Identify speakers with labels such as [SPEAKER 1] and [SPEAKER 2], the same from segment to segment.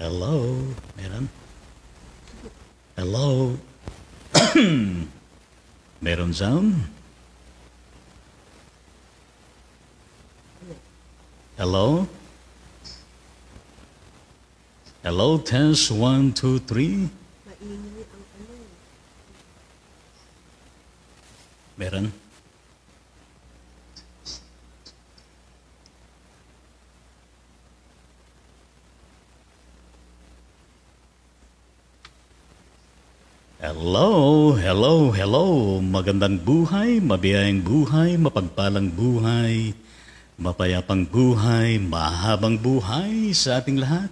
[SPEAKER 1] Hello, meron? Hello? Meron sound? Hello? Hello, test 1, 2, 3.
[SPEAKER 2] Maingay ang ano.
[SPEAKER 1] Meron? Hello, hello, hello. Magandang buhay, mabiyayang buhay, mapagpalang buhay, mapayapang buhay, mahabang buhay sa ating lahat.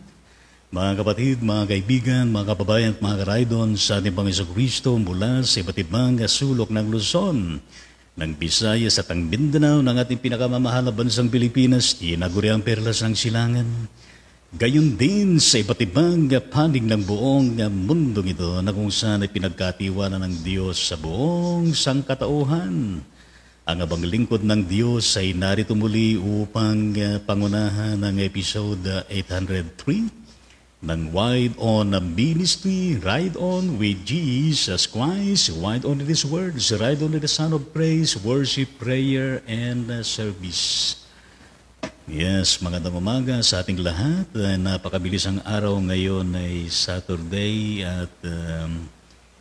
[SPEAKER 1] Mga kapatid, mga kaibigan, mga kababayan at mga karaydon sa ating Panginoong Kristo mula sa iba't ibang sulok ng Luzon, ng Visayas at ang Mindanao ng ating pinakamamahal na bansang Pilipinas, tinaguriang perlas ng silangan. Gayon din sa iba't ibang panig ng buong mundong ito na kung saan ay pinagkatiwanan ng Diyos sa buong sangkatauhan. Ang abang lingkod ng Diyos ay narito muli upang pangunahan ng episode 803 ng Ride On Ministry, Ride On with Jesus Christ, Ride On with His Words, Ride On with the Son of Praise, Worship, Prayer, and Service. Yes, magandang umaga sa ating lahat. Napakabilis ang araw ngayon ay Saturday at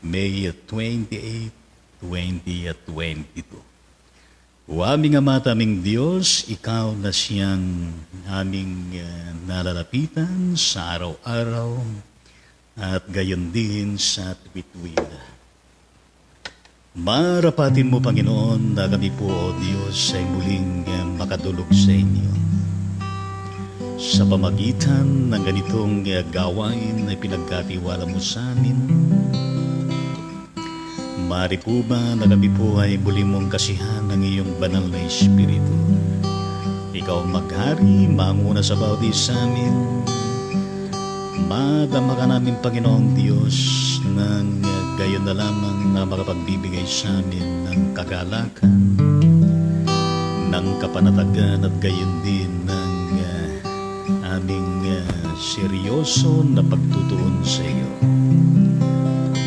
[SPEAKER 1] May 28, 2022. O aming Ama at aming Diyos, Ikaw na siyang aming nalalapitan sa araw-araw at gayon din sa tuwid-tuwid. Marapatin mo, Panginoon, na kami po, O Diyos, ay muling makadulog sa inyo. Sa pamagitan ng ganitong gawain na pinagkatiwala mo sa amin, maaari po ba na kami po ay muli mong kasihan ng iyong banal na Espiritu? Ikaw maghari, manguna sa bawat isa amin. Madama ka namin, Panginoong Diyos, ng gayon na lamang na makapagbibigay sa amin ng kagalakan, ng kapanatagan at gayon din ng aming seryoso na pagtutuon sa iyo.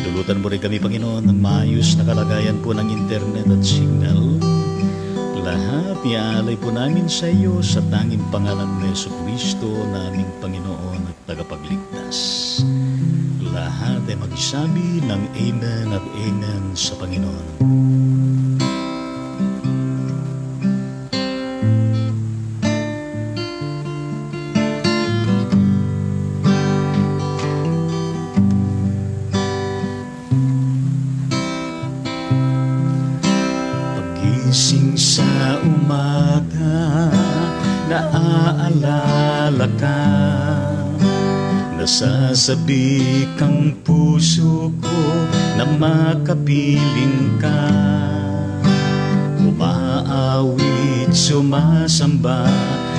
[SPEAKER 1] Dulutan mo rin kami, Panginoon, ng maayos na kalagayan po ng internet at signal. Lahat iaalay po namin sa iyo sa tanging pangalan ni Jesucristo na aming Panginoon at tagapagligtas. Lahat ay magsabi ng Amen at Amen sa Panginoon. Pagising sa umaga, naaalala ka, nasasabi kang puso ko na makapiling ka. Umaawit, sumasamba,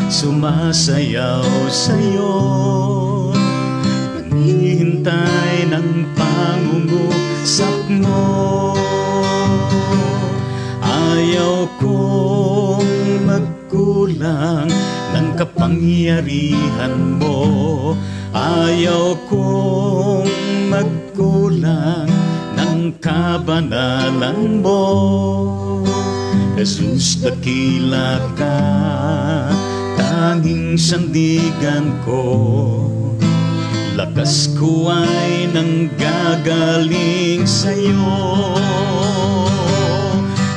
[SPEAKER 1] sumasayaw sa'yo, naghihintay ng pangungusap mo. Ayaw kong magkulang ng kapangyarihan mo. Ayaw kong magkulang ng kabanalan mo. Jesus, dakila ka, tanging sandigan ko. Lakas ko ay nanggagaling sa'yo.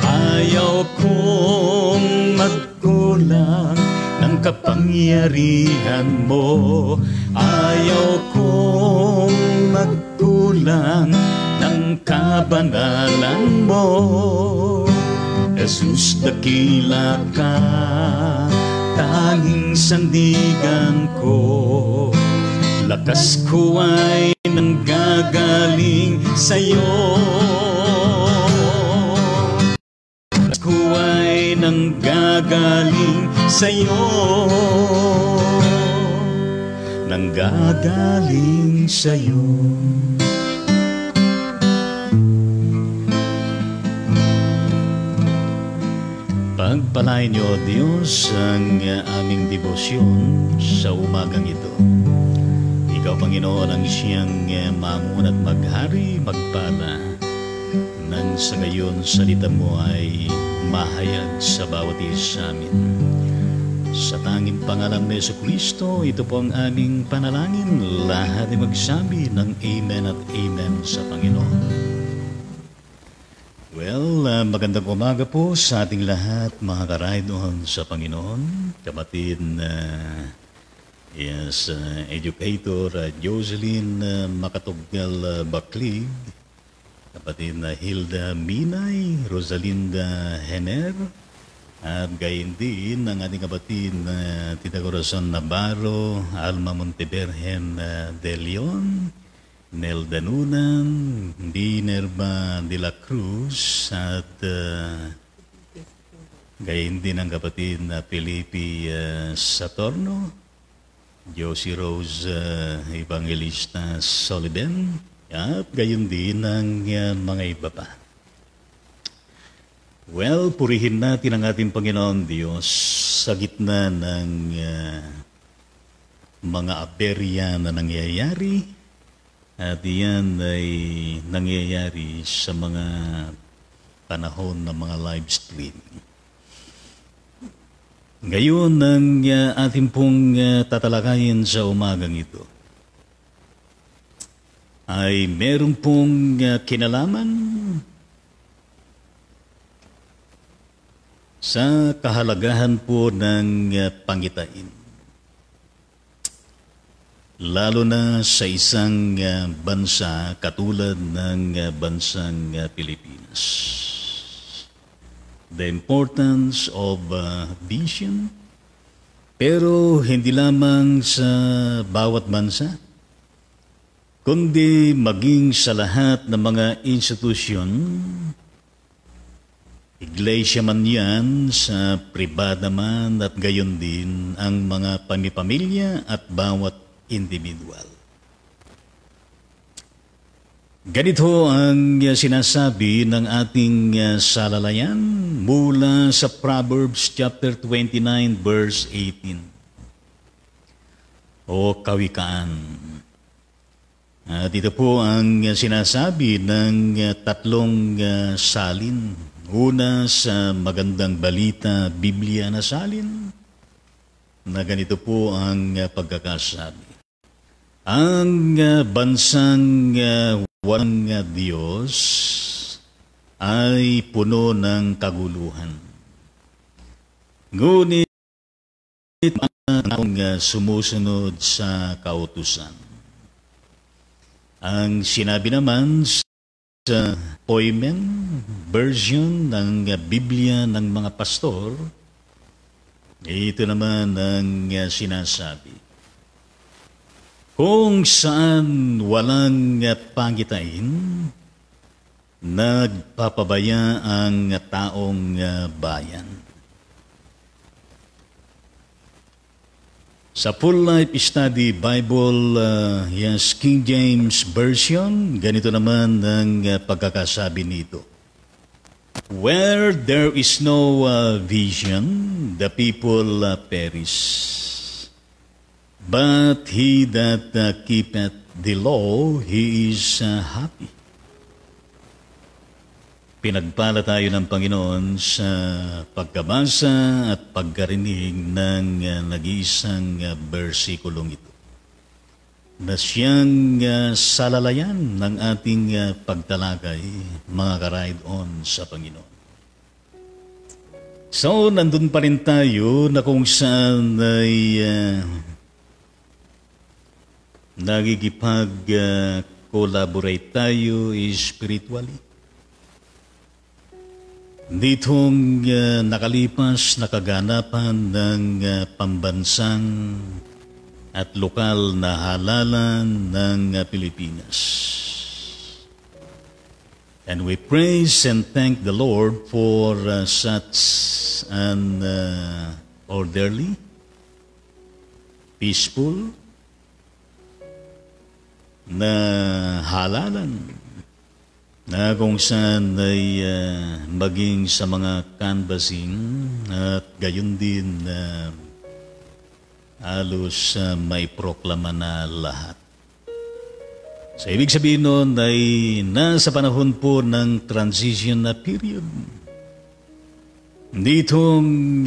[SPEAKER 1] Ayaw kong magkulang ng kapangyarihan mo. Ayaw kong magkulang ng kabanalan mo. Jesus, dakila ka, tanging sandigan ko. Lakas ko ay nanggagaling sa'yo. Lakas ko ay nanggagaling sa'yo. Nanggagaling sa'yo. Pagpalain niyo, O Diyos, ang aming debosyon sa umagang ito. Ikaw, Panginoon ang siyang mamon at maghari, magpala, nang sa gayon salita mo ay mahayag sa bawat isa amin. Sa tanging pangalan ni Jesucristo, ito po ang aming panalangin. Lahat ay magsabi ng Amen at Amen sa Panginoon. Well, magandang umaga po sa ating lahat, mga karaydon sa Panginoon. Kapatid na educator Jocelyn Makatugal Baklig, kapatid na Hilda Minay, Rosalinda Hener, at gayon din ang ating kapatid na Tita Corazon Navarro, Alma Monteberhen de Leon, Nelda Nunan, Dinerba de la Cruz, at gayon din ang kapatid na Felipe Satorno, Josie Rose Evangelista Soliben, at gayon din ang mga iba pa. Well, purihin natin ang ating Panginoon Diyos sa gitna ng mga aberya na nangyayari. At iyan ay nangyayari sa mga panahon ng mga live streaming. Ngayon, ang ating pong tatalakayin sa umagang ito ay meron pong kinalaman sa kahalagahan po ng pangitain. Lalo na sa isang bansa katulad ng bansang Pilipinas. The importance of vision, pero hindi lamang sa bawat bansa, kundi maging sa lahat ng mga institusyon, iglesia man yan, sa pribada man, at gayon din ang mga pamilya at bawat individual. Ganito ang sinasabi ng ating salalayan mula sa Proverbs chapter 29 verse 18. O kawikaan. At ito po ang sinasabi ng tatlong salin. Una sa magandang balita, Biblia na salin, na ganito po ang pagkakasabi. Ang bansang walang Diyos ay puno ng kaguluhan. Ngunit ang sumusunod sa kautusan. Ang sinabi naman sa Poimen version ng Biblia ng mga pastor, ito naman ang sinasabi. Kung saan walang pangitain, nagpapabaya ang taong bayan. Sa Full Life Study Bible, King James Version, ganito naman ang pagkakasabi nito. Where there is no vision, the people perish. But he that keepeth the law, he is happy. Pinagpala tayo ng Panginoon sa pagkabasa at pagkarinig ng nag-iisang versikulong ito, na siyang salalayan ng ating pagtalakay, mga karaid-on sa Panginoon. So, nandun pa rin tayo na kung saan ay nagigipag-collaborate tayo spiritually. Ditong nakalipas na kaganapan ng pambansang at lokal na halalan ng Pilipinas. And we praise and thank the Lord for such an orderly, peaceful, na halalan na kung saan ay maging sa mga canvassing at gayon din halos may proklama na lahat. So, ibig sabihin nun ay nasa panahon po ng transition na period. Ditong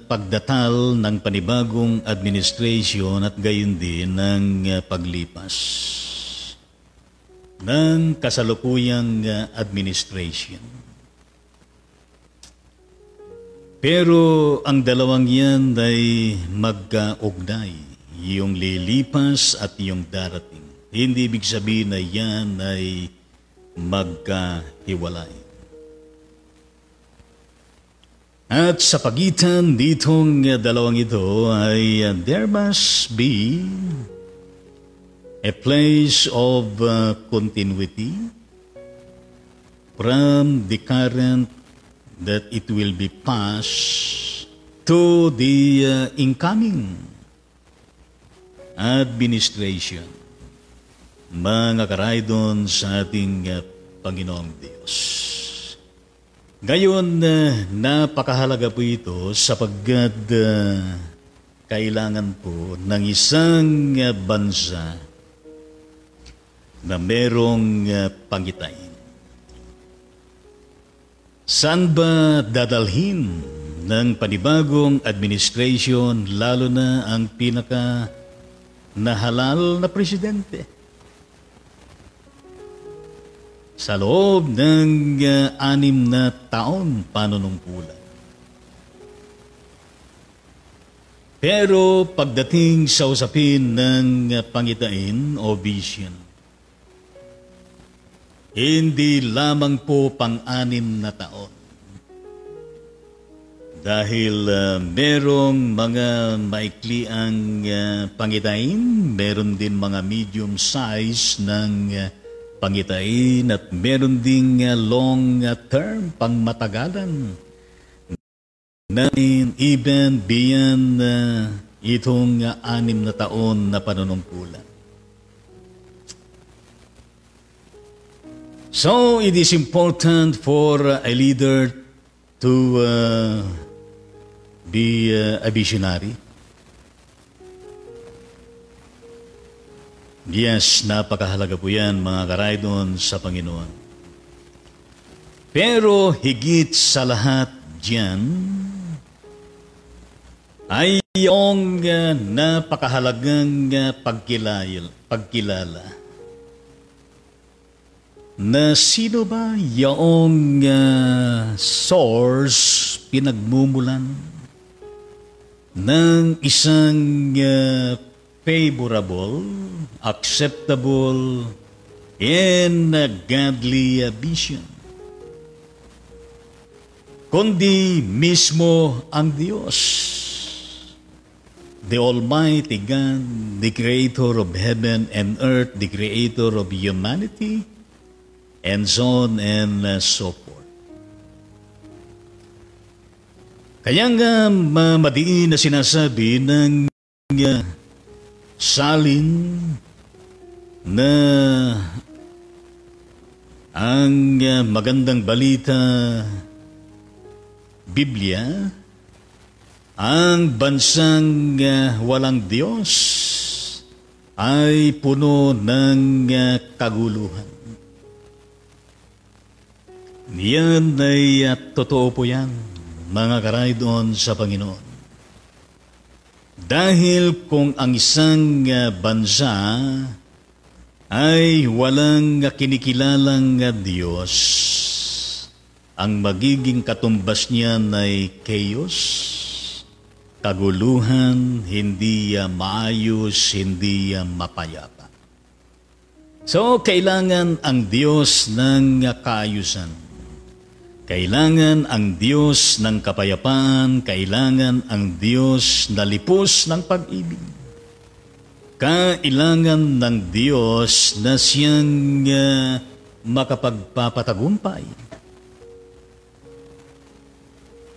[SPEAKER 1] pagdatal ng panibagong administration at gayon din ng paglipas ng kasalukuyang administration. Pero ang dalawang yan ay magkaugnay, yung lilipas at yung darating. Hindi ibig sabihin na yan ay magkahiwalay. At sa pagitan ditong dalawang ito ay there must be a place of continuity from the current that it will be passed to the incoming administration. Mga karaydon sa ating Panginoong Diyos. Gayon, napakahalaga po ito sapagkat kailangan po ng isang bansa na merong pangitain. Saan ba dadalhin ng panibagong administration, lalo na ang pinaka nahalal na presidente? Sa loob ng 6 na taon panunungkulan. Pero pagdating sa usapin ng pangitain o vision, hindi lamang po 6 na taon. Dahil merong mga maikliang pangitain, meron din mga medium size ng pangitain at meron ding long term, pangmatagalan. Even beyond itong 6 na taon na panunungkulan. So, it is important for a leader to be a visionary. Yes, napakahalaga po yan, mga karaydon sa Panginoon. Pero higit sa lahat diyan ay yung napakahalagang pagkilala. Na sino ba yung source, pinagmumulan ng isang favorable, acceptable, and godly vision? Kundi mismo ang Diyos, the Almighty God, the Creator of heaven and earth, the Creator of humanity, and so on and so forth. Kaya nga madiin na sinasabi ng salin na ang magandang balita, Biblia, ang bansang walang Diyos ay puno ng kaguluhan. Yan ay totoo po yan, mga karaydon sa Panginoon. Dahil kung ang isang bansa ay walang kinikilalang Diyos, ang magiging katumbas niyan ay chaos, kaguluhan, hindi maayos, hindi mapayapa. So, kailangan ang Diyos ng kaayusan. Kailangan ang Diyos ng kapayapaan, kailangan ang Diyos na lipos ng pag-ibig. Kailangan ng Diyos na siyang makapagpapatagumpay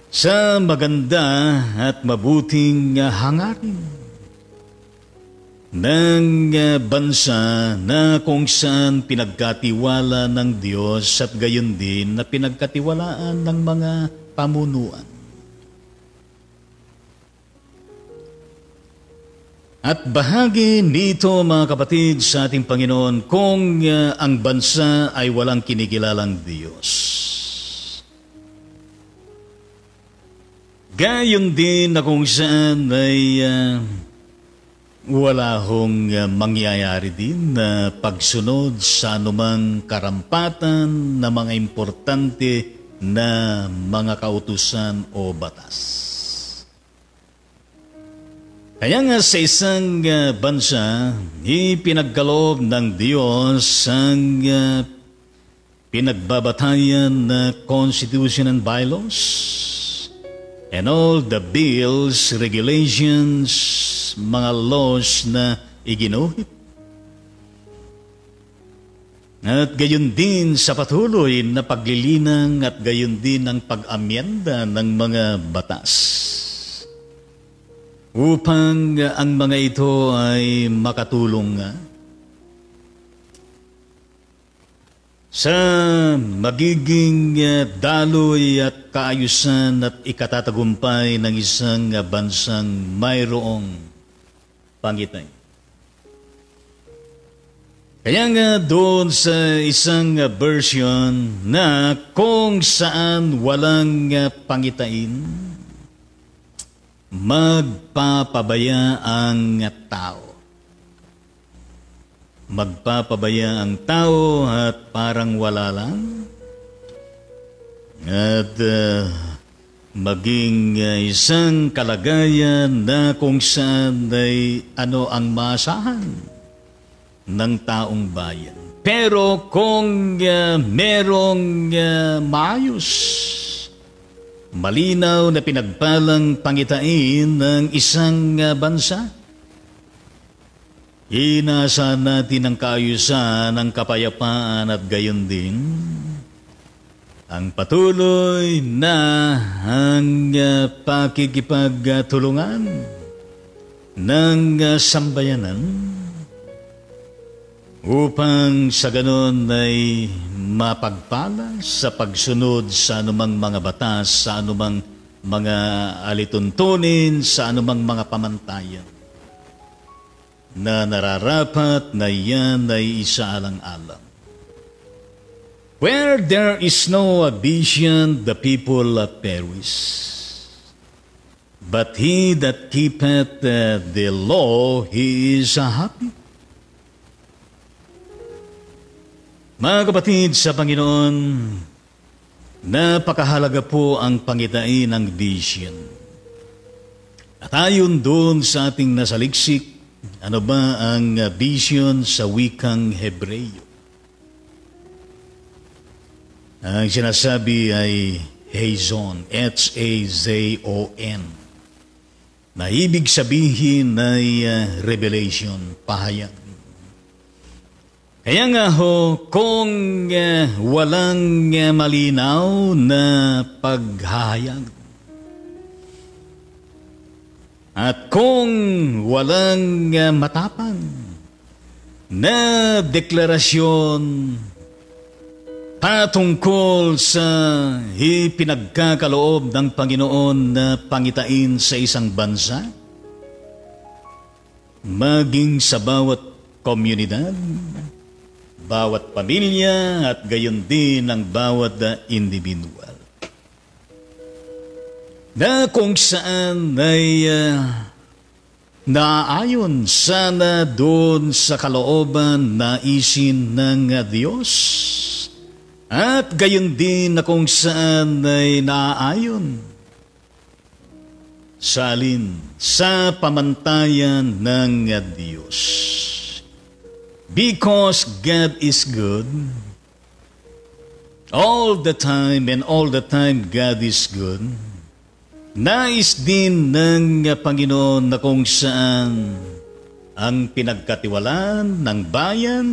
[SPEAKER 1] sa maganda at mabuting hangarin ng bansa na kung saan pinagkatiwala ng Diyos at gayon din na pinagkatiwalaan ng mga pamunuan. At bahagi nito mga kapatid sa ating Panginoon kung ang bansa ay walang kinikilalang Diyos. Gayon din na kung saan ay wala hong mangyayari din na pagsunod sa anumang karampatan na mga importante na mga kautusan o batas. Kaya nga sa isang bansa, ipinagkaloob ng Diyos ang pinagbabatayan na Constitution and Bylaws and all the bills, regulations, mga laws na iginuhit. At gayon din sa patuloy na paglilinang at gayon din ang pag-amyenda ng mga batas. Upang ang mga ito ay makatulong sa magiging daloy at kaayusan at ikatatagumpay ng isang bansang mayroong pangitay. Kaya nga doon sa isang version na kung saan walang pangitain, magpapabaya ang tao. Magpapabaya ang tao at parang wala lang. At maging isang kalagayan na kung saan ay ano ang maasahan ng taong bayan. Pero kung merong maayos, malinaw na pinagpalang pangitain ng isang bansa, inaasahan natin ang kaayusan, ang kapayapaan at gayon din ang patuloy na ang pakikipagtulungan ng sambayanan upang sa ganon ay mapagpala sa pagsunod sa anumang mga batas, sa anumang mga alituntunin, sa anumang mga pamantayan na nararapat na yan ay isaalang-alang. Where there is no vision, the people perish. But he that keepeth the law, he is happy. Mga kapatid sa Panginoon, napakahalaga po ang pangitain ng vision. At ayon doon sa ating nasaliksik, ano ba ang vision sa wikang Hebreo? Ang sinasabi ay Hazon, H-A-Z-O-N, na ibig sabihin ay revelation, pahayag. Kaya nga ho, kung walang malinaw na paghahayag, at kung walang matapang na deklarasyon patungkol sa ipinagkakaloob ng Panginoon na pangitain sa isang bansa, maging sa bawat komunidad, bawat pamilya at gayon din ang bawat individual, na kung saan ay naayon sana doon sa kalooban na isin ng Diyos, at gayon din na kung saan ay naayon sa alin sa pamantayan ng Diyos. Because God is good, all the time and all the time God is good, nais din ng Panginoon na kung saan ang pinagkatiwalaan ng bayan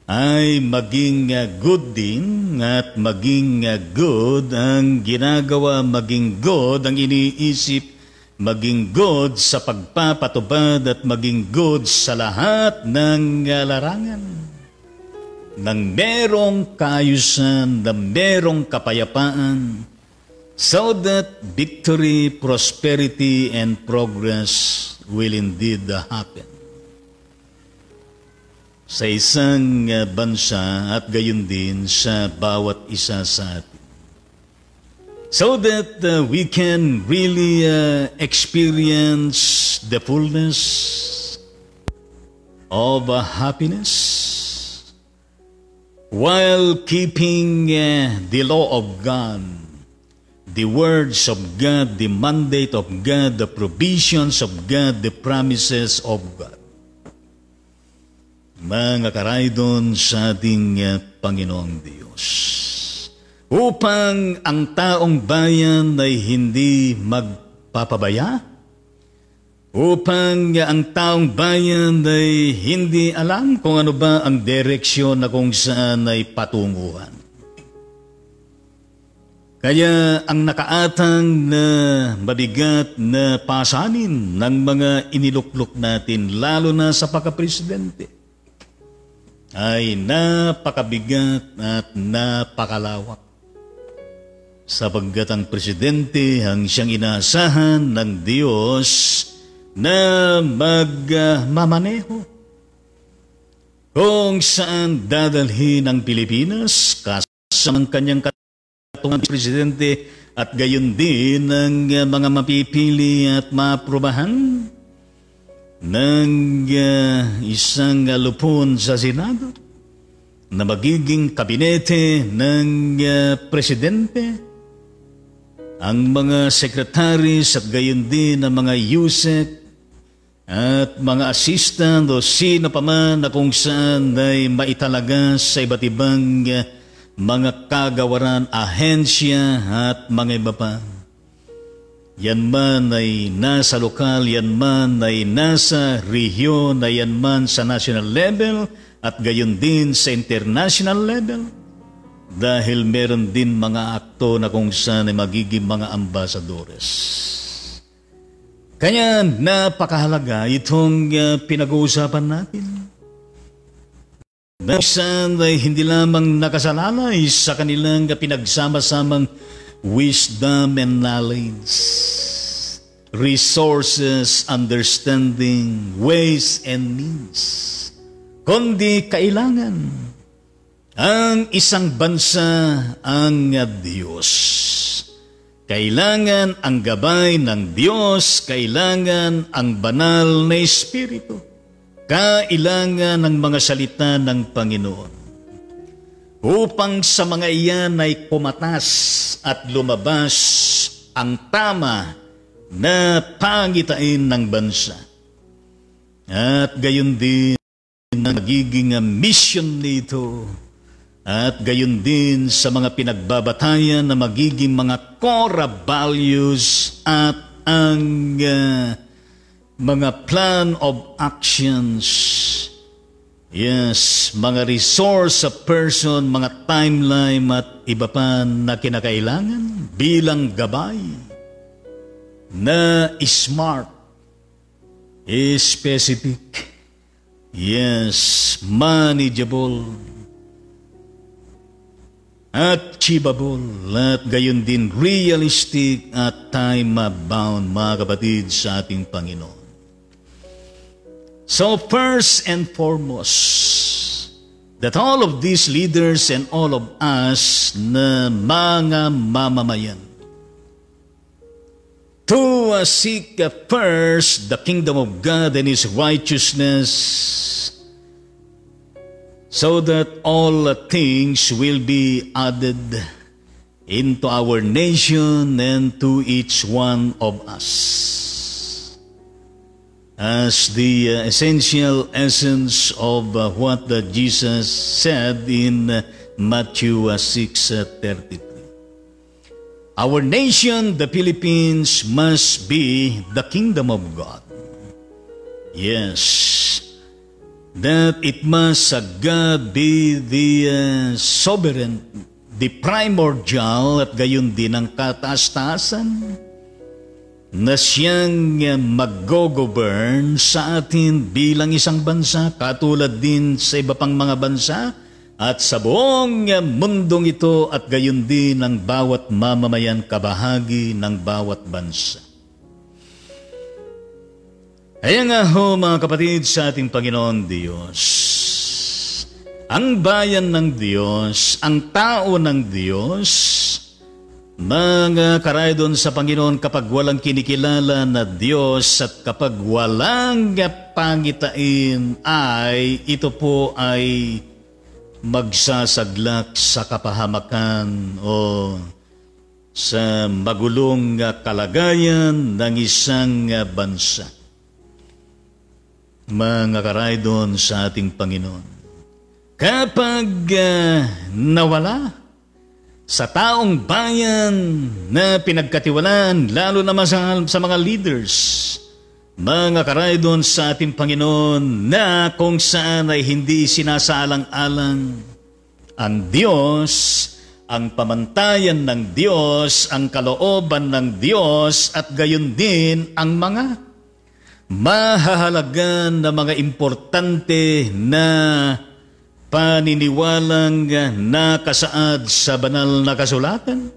[SPEAKER 1] ay maging good din at maging good ang ginagawa, maging good ang iniisip, maging good sa pagpapatubad at maging good sa lahat ng larangan ng merong kaayusan, ng merong kapayapaan, so that victory, prosperity, and progress will indeed happen sa isang bansa at gayon din sa bawat isa sa atin. So that we can really experience the fullness of happiness while keeping the law of God, the words of God, the mandate of God, the provisions of God, the promises of God. Mga karaydon sa ating Panginoong Diyos, upang ang taong bayan ay hindi magpapabaya, upang ang taong bayan ay hindi alam kung ano ba ang direksyon na kung saan ay patunguhan. Kaya ang nakaatang na mabigat na pasanin ng mga iniluklok natin, lalo na sa pagka-presidente, ay napakabigat at napakalawak. Sapagkat ang presidente ang siyang inaasahan ng Diyos na magmamaneho kung saan dadalhin ang Pilipinas kasama ang kanyang katungan presidente at gayon din ng mga mapipili at maaprubahan ng isang lupon sa Senado na magiging kabinete ng presidente, ang mga sekretaris at gayon din ang mga yusek at mga assistant o sino pa man na kung saan ay maitalaga sa iba't ibang mga kagawaran, ahensya at mga iba pa. Yan man ay nasa lokal, yan man ay nasa rehiyon, na yan man sa national level at gayon din sa international level. Dahil meron din mga akto na kung saan ay magiging mga ambasadores. Kaya napakahalaga itong pinag-uusapan natin. Na saan ay hindi lamang nakasalalay sa kanilang pinagsama-samang wisdom and knowledge, resources, understanding, ways and means, kundi kailangan ang isang bansa ang Diyos. Kailangan ang gabay ng Diyos, kailangan ang banal na Espiritu, kailangan ng mga salita ng Panginoon. Upang sa mga iyan ay kumatas at lumabas ang tama na pangitain ng bansa. At gayon din ang magiging mission nito. At gayon din sa mga pinagbabatayan na magiging mga core values at ang mga plan of actions. Yes, mga resource sa person, mga timeline at iba pa na kinakailangan bilang gabay na smart, specific, yes, manageable, achievable, at gayon din realistic at time-bound, mga kapatid sa ating Panginoon. So first and foremost, that all of these leaders and all of us na mga mamamayan to seek first the kingdom of God and His righteousness, so that all things will be added into our nation and to each one of us. As the essential essence of what Jesus said in Matthew 6:33. Our nation, the Philippines, must be the kingdom of God. Yes, that it must God be the sovereign, the primordial at gayon din ang kataas-taasan na siyang mag-govern sa atin bilang isang bansa, katulad din sa iba pang mga bansa at sa buong mundong ito at gayon din ang bawat mamamayan kabahagi ng bawat bansa. Ayan nga ho mga kapatid sa ating Panginoon Diyos. Ang bayan ng Diyos, ang tao ng Diyos, mga karaydon sa Panginoon kapag walang kinikilala na Diyos at kapag walang pangitain ay ito po ay magsasaglak sa kapahamakan o sa magulong kalagayan ng isang bansa. Mga karaydon sa ating Panginoon, kapag nawala sa taong bayan na pinagkatiwalaan, lalo na sa mga leaders, mga karaydon sa ating Panginoon, na kung saan ay hindi sinasaalang-alang ang Diyos, ang pamantayan ng Diyos, ang kalooban ng Diyos, at gayon din ang mga mahahalagan na mga importante na paniniwalang nakasaad sa banal na kasulatan.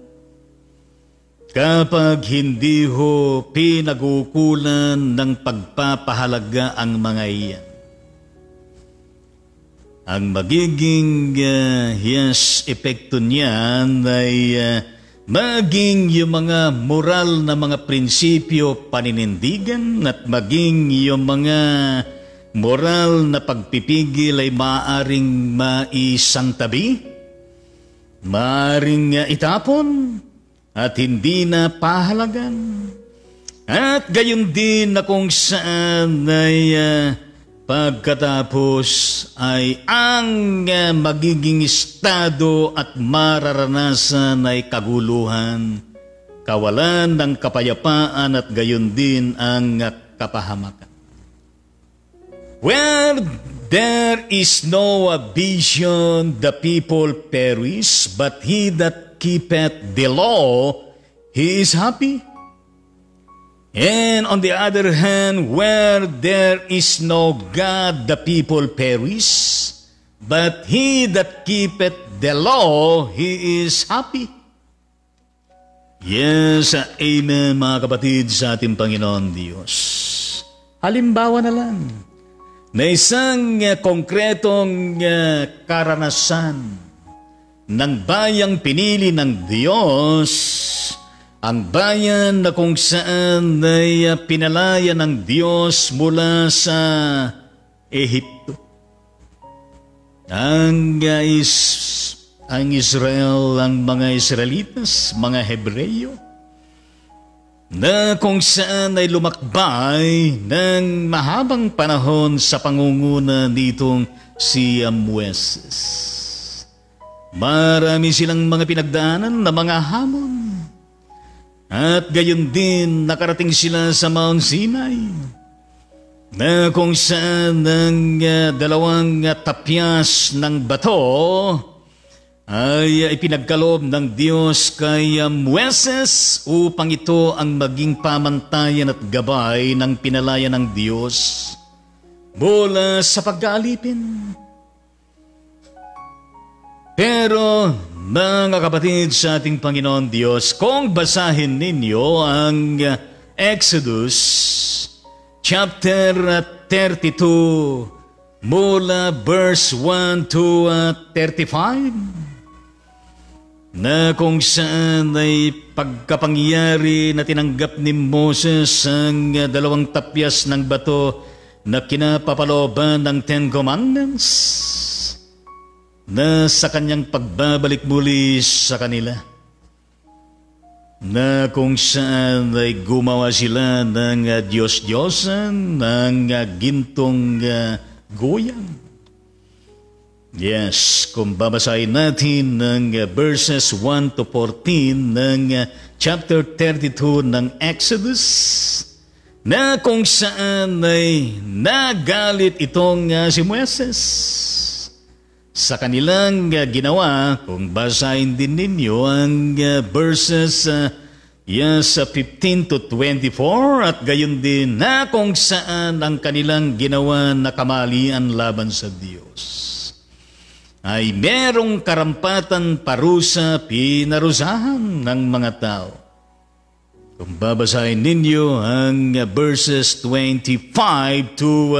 [SPEAKER 1] Kapag hindi ho pinagukulan ng pagpapahalaga ang mga iyan, ang magiging epekto niyan ay maging yung mga moral na mga prinsipyo paninindigan at maging yung mga moral na pagpipigil ay maaaring maisantabi, maaaring itapon at hindi na pahalagan. At gayon din na kung saan ay pagkatapos ay ang magiging estado at mararanasan ay kaguluhan, kawalan ng kapayapaan at gayon din ang kapahamakan. Where there is no vision, the people perish, but he that keepeth the law, he is happy. And on the other hand, where there is no God, the people perish, but he that keepeth the law, he is happy. Yes, amen mga kapatid sa ating Panginoon Diyos. Halimbawa na lang, na isang konkretong karanasan ng bayang pinili ng Diyos, ang bayan na kung saan ay pinalaya ng Diyos mula sa Ehipto. Ang Israel, ang mga Israelitas, mga Hebreyo, na kung saan ay lumakbay ng mahabang panahon sa pangunguna nitong si Moises. Marami silang mga pinagdaanan na mga hamon. At gayon din nakarating sila sa Mount Sinai, na kung saan ang dalawang tapyas ng bato ay ipinagkaloob ng Diyos kay Moises upang ito ang maging pamantayan at gabay ng pinalaya ng Diyos mula sa pag-aalipin. Pero mga kapatid sa ating Panginoon Diyos, kung basahin ninyo ang Exodus chapter 32 mula verse 1 to 35, na kung saan ay pagkapangyari na tinanggap ni Moses ang dalawang tapyas ng bato na kinapapalooban ng Ten Commandments, na sa kanyang pagbabalik muli sa kanila, na kung saan ay gumawa sila ng Diyos-Diyosan, ng gintong goyang. Yes, kung babasahin natin ng verses 1 to 14 ng chapter 32 ng Exodus, na kung saan ay nagalit itong si Moises sa kanilang ginawa. Kung basahin din ninyo ang verses 15 to 24, at gayon din na kung saan ang kanilang ginawa na kamalian laban sa Diyos ay merong karampatan parusa pinarusahan ng mga tao. Kung babasahin ninyo ang verses 25 to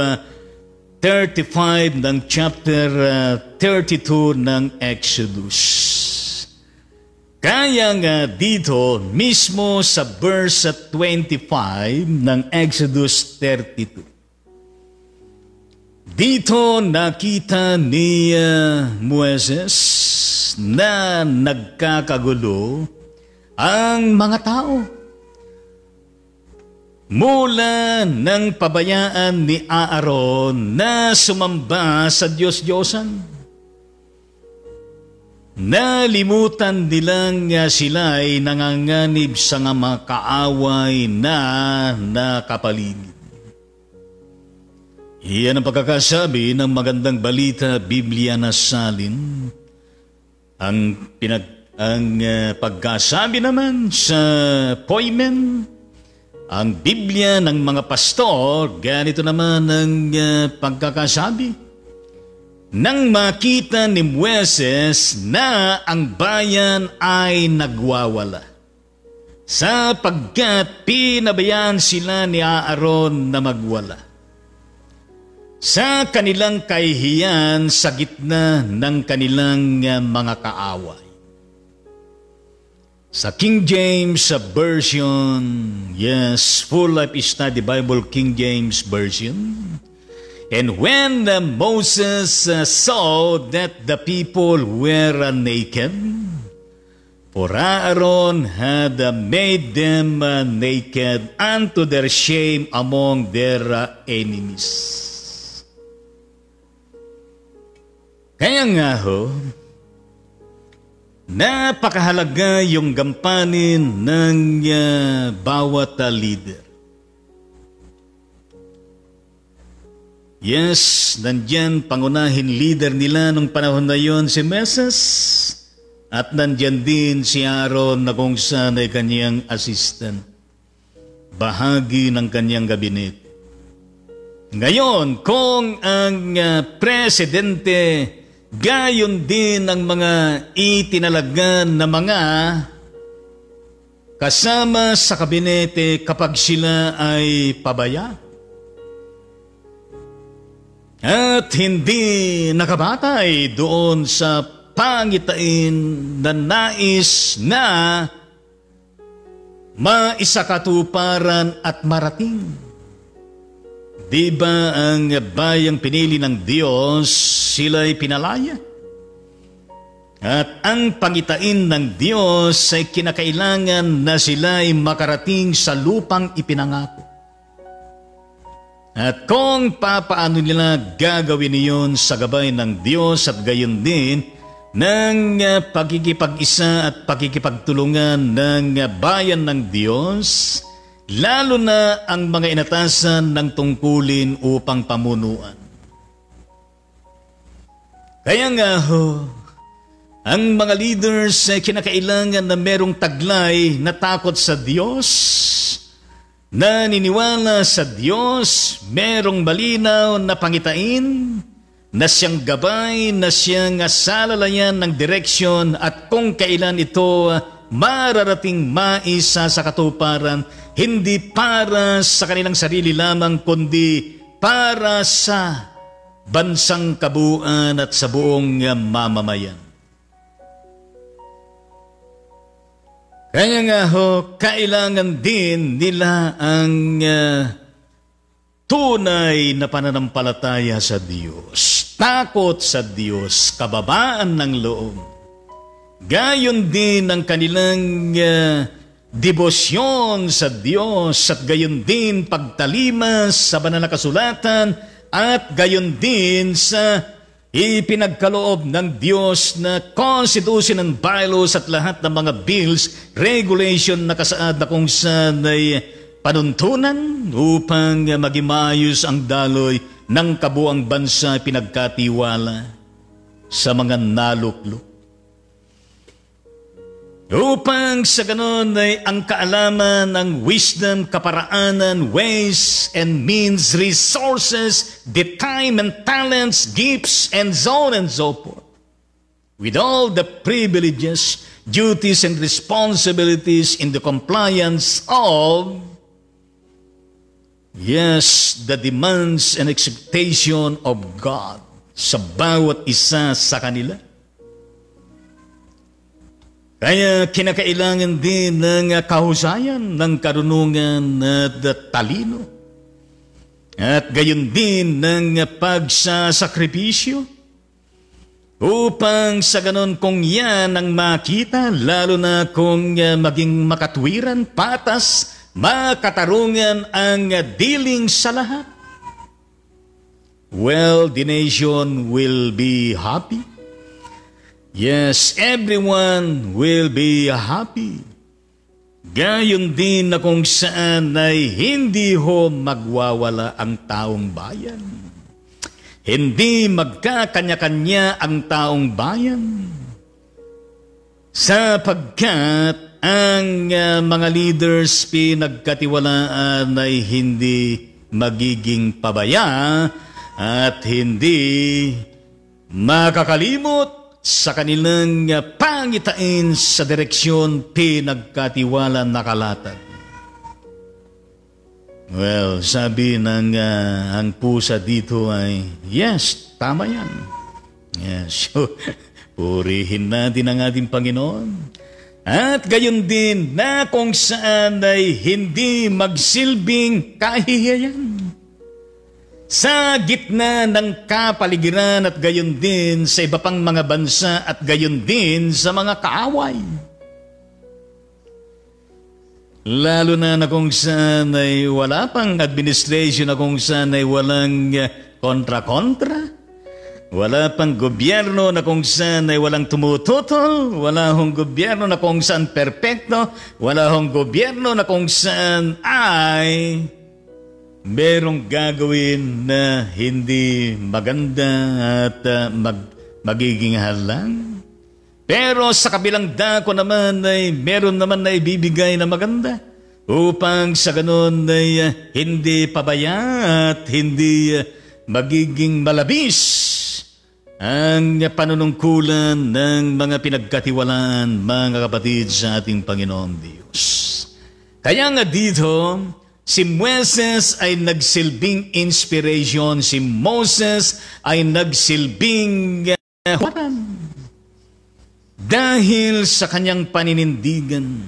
[SPEAKER 1] 35 ng chapter 32 ng Exodus. Kaya nga dito, mismo sa verse 25 ng Exodus 32, dito nakita ni Moises na nagkakagulo ang mga tao. Mula ng pabayaan ni Aaron na sumamba sa Diyos-Diyosan. Nalimutan nilang sila'y nanganganib sa mga kaaway na nakapaligid. Iyan ang pagkakasabi ng magandang balita, Biblia na salin. Ang pagkasabi naman sa Poimen, ang Biblia ng mga pastor, ganito naman ang pagkakasabi. Nang makita ni Moises na ang bayan ay nagwawala, sapagkat pinabayaan sila ni Aaron na magwala. Sa kanilang kahihiyan sa gitna ng kanilang mga kaaway. Sa King James Version, yes, Full Life Study Bible King James Version. And when Moses saw that the people were naked, for Aaron had made them naked unto their shame among their enemies. Kaya nga ho, napakahalaga yung gampanin ng bawat leader. Yes, nandyan pangunahin leader nila nung panahon na yon si Moses, at nandyan din si Aaron na kung saan ay kanyang assistant, bahagi ng kanyang gabinet. Ngayon, kung ang presidente gayon din ang mga itinalagan na mga kasama sa kabinete kapag sila ay pabaya at hindi nakabatay doon sa pangitain na nais na maisakatuparan at marating. Di ba ang bayang pinili ng Diyos, sila'y pinalaya? At ang pangitain ng Diyos ay kinakailangan na sila'y makarating sa lupang ipinangako. At kung papaano nila gagawin iyon sa gabay ng Diyos at gayon din ng pagkikipag-isa at pagkikipagtulungan ng bayan ng Diyos, lalo na ang mga inatasan ng tungkulin upang pamunuan. Kaya nga ho, ang mga leaders ay kinakailangan na merong taglay na takot sa Diyos, naniniwala sa Diyos, merong malinaw na pangitain, na siyang gabay, na siyang salalayan ng direksyon at kung kailan ito mararating maisa sa katuparan, hindi para sa kanilang sarili lamang, kundi para sa bansang kabuuan at sa buong mamamayan. Kaya nga ho, kailangan din nila ang tunay na pananampalataya sa Diyos, takot sa Diyos, kababaan ng loob. Gayon din ang kanilang debosyon sa Diyos at gayon din pagtalimas sa banal na kasulatan at gayon din sa ipinagkaloob ng Diyos na Constitution and bylaws at lahat ng mga bills, regulation na kasaad na kung saan ay panuntunan upang maging maayos ang daloy ng kabuang bansa pinagkatiwala sa mga naluklok. Upang sa ganon ay ang kaalaman ng wisdom, kaparaanan, ways and means, resources, the time and talents, gifts, and so on and so forth. with all the privileges, duties, and responsibilities in the compliance of, yes, the demands and expectation of God sa bawat isa sa kanila. Kaya kinakailangan din ng kahusayan, ng karunungan at talino. At gayon din ng pagsasakripisyo. Upang sa ganon kung yan ang makita, lalo na kung maging makatwiran, patas, makatarungan ang dealing sa lahat. Well, the nation will be happy. Yes, everyone will be happy. Gayon din na kung saan ay hindi ho magwawala ang taong bayan. Hindi magkakanya-kanya ang taong bayan. Sapagkat ang mga leaders pinagkatiwalaan ay hindi magiging pabaya at hindi makakalimot sa kanilang pangitain sa direksyon pinagkatiwala nakalatag. Well, sabi ng ang pusa dito ay, yes, tama yan. Yes, purihin natin ang ating Panginoon. At gayon din na kung saan ay hindi magsilbing kahihiyan. Sa gitna ng kapaligiran at gayon din sa iba pang mga bansa at gayon din sa mga kaaway. Lalo na kung saan ay wala pang administration na kung saan ay walang kontra-kontra. Wala pang gobyerno na kung saan ay walang tumututol. Wala hong gobyerno na kung saan perpekto. Wala hong gobyerno na kung saan ay merong gagawin na hindi maganda at magiging halang. Pero sa kabilang dako naman ay meron naman na ibibigay na maganda upang sa ganun ay hindi pabaya at hindi magiging malabis ang panunungkulan ng mga pinagkatiwalaan, mga kapatid, sa ating Panginoong Diyos. Kaya nga dito, si Moises ay nagsilbing inspiration. Si Moses ay nagsilbing huwaran. Dahil sa kanyang paninindigan,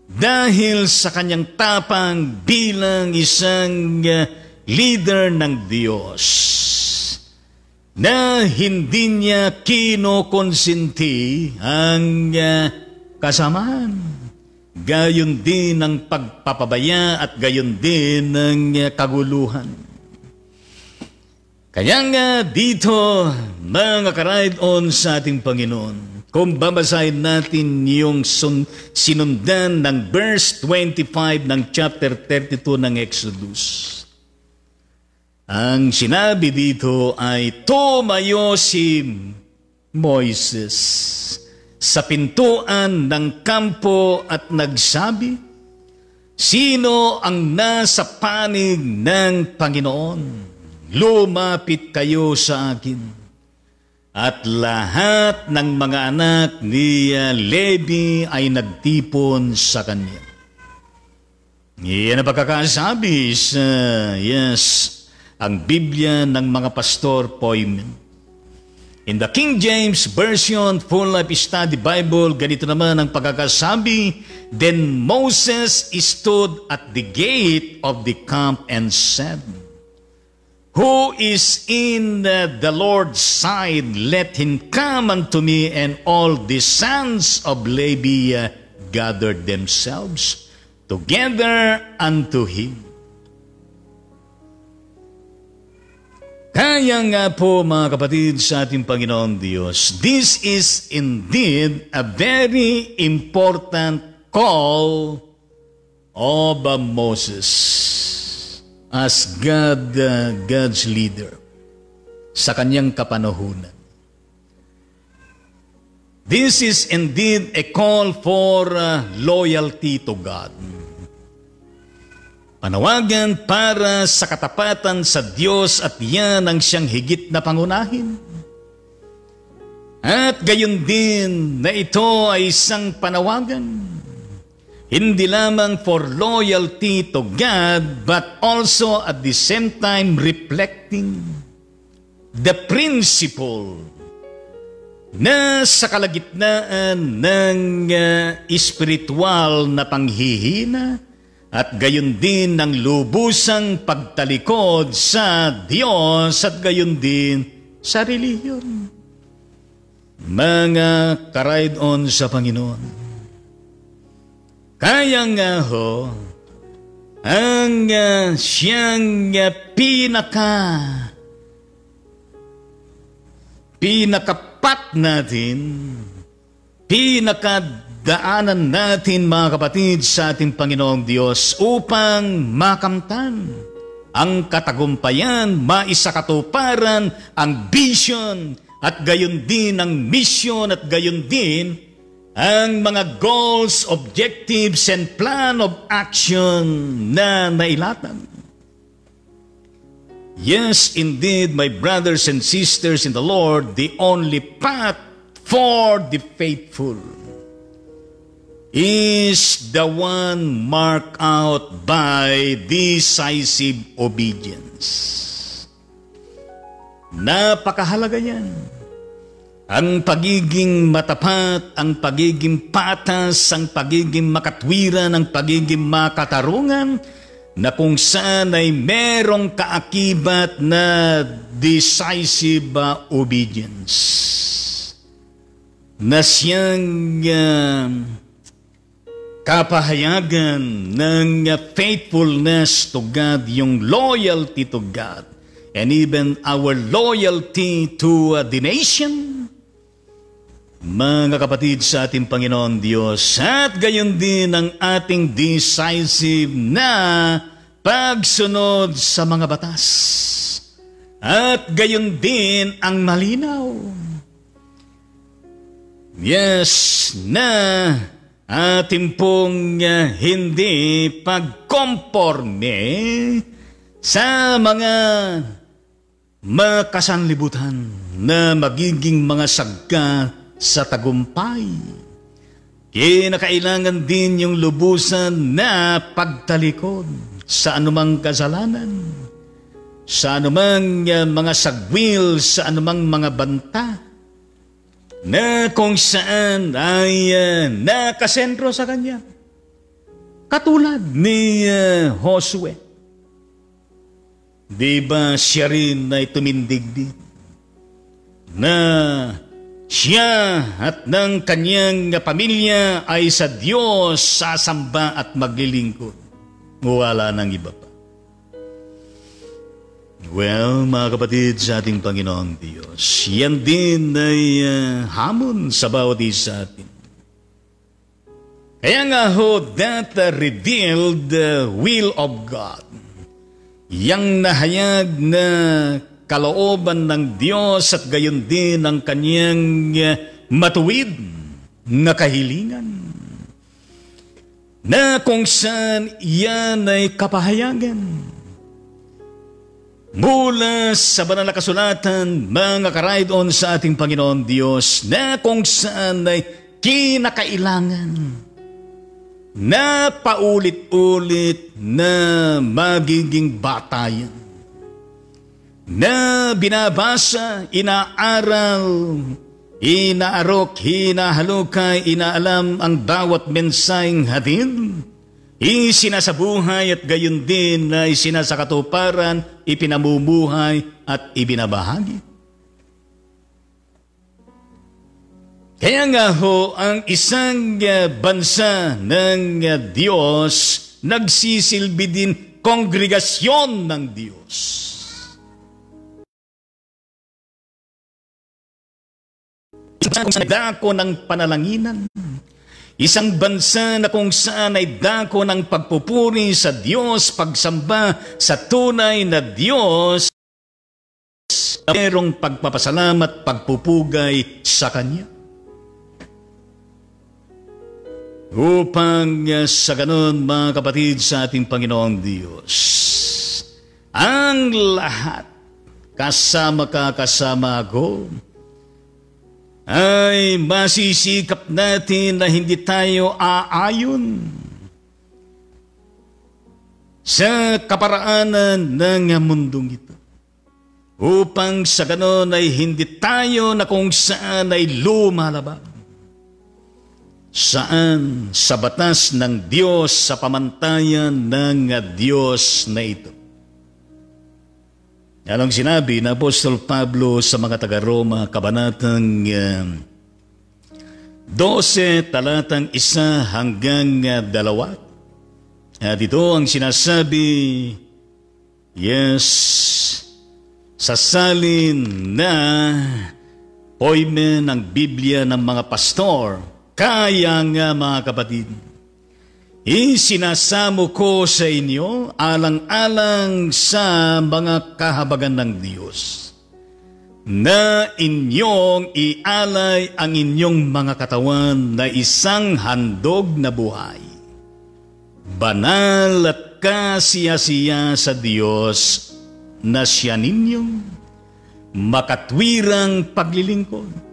[SPEAKER 1] dahil sa kanyang tapang bilang isang leader ng Diyos, na hindi niya kinokonsenti ang kasamahan. Gayon din ang pagpapabaya at gayon din ang kaguluhan. Kaya nga dito, mga ka-ride-on sa ating Panginoon, kung babasahin natin yung sinundan ng verse 25 ng chapter 32 ng Exodus, ang sinabi dito ay tumayo si Moises sa pintuan ng kampo at nagsabi, sino ang nasa panig ng Panginoon? Lumapit kayo sa akin. At lahat ng mga anak ni Levi ay nagtipon sa kanya. Iyan ang pagkakasabi sa, ang Biblia ng mga pastor Poimen. In the King James Version Full Life Study Bible, ganito naman ang pagkakasabi, then Moses stood at the gate of the camp and said, who is in the Lord's side, let him come unto me. And all the sons of Levi gathered themselves together unto him. Kaya nga po, mga kapatid, sa ating Panginoon Diyos, this is indeed a very important call of Moses as God's leader sa kanyang kapanahunan. This is indeed a call for loyalty to God. Panawagan para sa katapatan sa Diyos at yan ang siyang higit na pangunahin. At gayon din na ito ay isang panawagan, hindi lamang for loyalty to God, but also at the same time reflecting the principle na sa kalagitnaan ng espiritual na panghihina at gayon din ng lubusang pagtalikod sa Diyos at gayon din sa relihiyon. Mga karaydon sa Panginoon, kaya nga ho, ang siyang pinakapat natin, pinakadaanan natin mga kapatid sa ating Panginoong Diyos upang makamtan ang katagumpayan, maisakatuparan ang vision at gayon din ang mission at gayon din ang mga goals, objectives, and plan of action na nailatag. Yes, indeed, my brothers and sisters in the Lord, the only path for the faithful is the one marked out by decisive obedience. Napakahalaga yan. Ang pagiging matapat, ang pagiging patas, ang pagiging makatwiran, ang pagiging makatarungan, na kung saan ay merong kaakibat na decisive obedience. Na siyang kapahayagan ng faithfulness to God, yung loyalty to God, and even our loyalty to the nation. Mga kapatid sa ating Panginoon Diyos, at gayon din ang ating decisive na pagsunod sa mga batas. At gayon din ang malinaw. Yes, na ating pong hindi pagkomporme sa mga makasanlibutan na magiging mga sagka sa tagumpay. Kinakailangan din yung lubusan na pagtalikod sa anumang kasalanan, sa anumang mga sagwil, sa anumang mga banta, na kung saan ay nakasentro sa Kanya. Katulad ni Josue. Diba siya rin ay tumindig din na siya at ng kanyang pamilya ay sa Diyos sasamba at maglilingkod. Wala nang iba pa. Well, mga kapatid sa ating Panginoong Diyos, yan din ay hamon sa bawat isa atin. Kaya nga ho, that revealed the will of God. Yang nahayag na kalooban ng Diyos at gayon din ang kanyang matuwid na kahilingan. Na kung saan iyan ay kapahayagan. Mula sa banal na kasulatan, mga karaydon sa ating Panginoon Diyos, na kung saan ay kinakailangan na paulit-ulit na magiging batayan. Na binabasa, inaaral, inaarok, hinahalukay, inaalam ang bawat mensaheng hatid, isinasabuhay at gayon din na isinasakatuparan, ipinamumuhay at ibinabahagi. Kaya nga ho, ang isang bansa ng Diyos, nagsisilbi din kongregasyon ng Diyos. Isang dako ng panalanginan. Isang bansa na kung saan ay dako ng pagpupuri sa Diyos, pagsamba sa tunay na Diyos, merong pagpapasalamat, pagpupugay sa Kanya. Upang sa ganun, mga kapatid sa ating Panginoong Diyos, ang lahat, kasama ka, kasama ako, ay masisikap natin na hindi tayo aayon sa kaparaanan ng mundong ito. Upang sa ganon ay hindi tayo na kung saan ay lumalabag. Saan? Sa batas ng Diyos, sa pamantayan ng Diyos na ito. Anong sinabi na Apostol Pablo sa mga taga-Roma, kabanatang 12, talatang 1 hanggang 2. At ito ang sinasabi, yes, sasalin na poimen ng Biblia ng mga pastor. Kaya nga mga kapatid, isinasamo ko sa inyo alang-alang sa mga kahabagan ng Diyos na inyong ialay ang inyong mga katawan na isang handog na buhay, banal at kasiyasiya sa Diyos na siya ninyong makatwirang paglilingkod.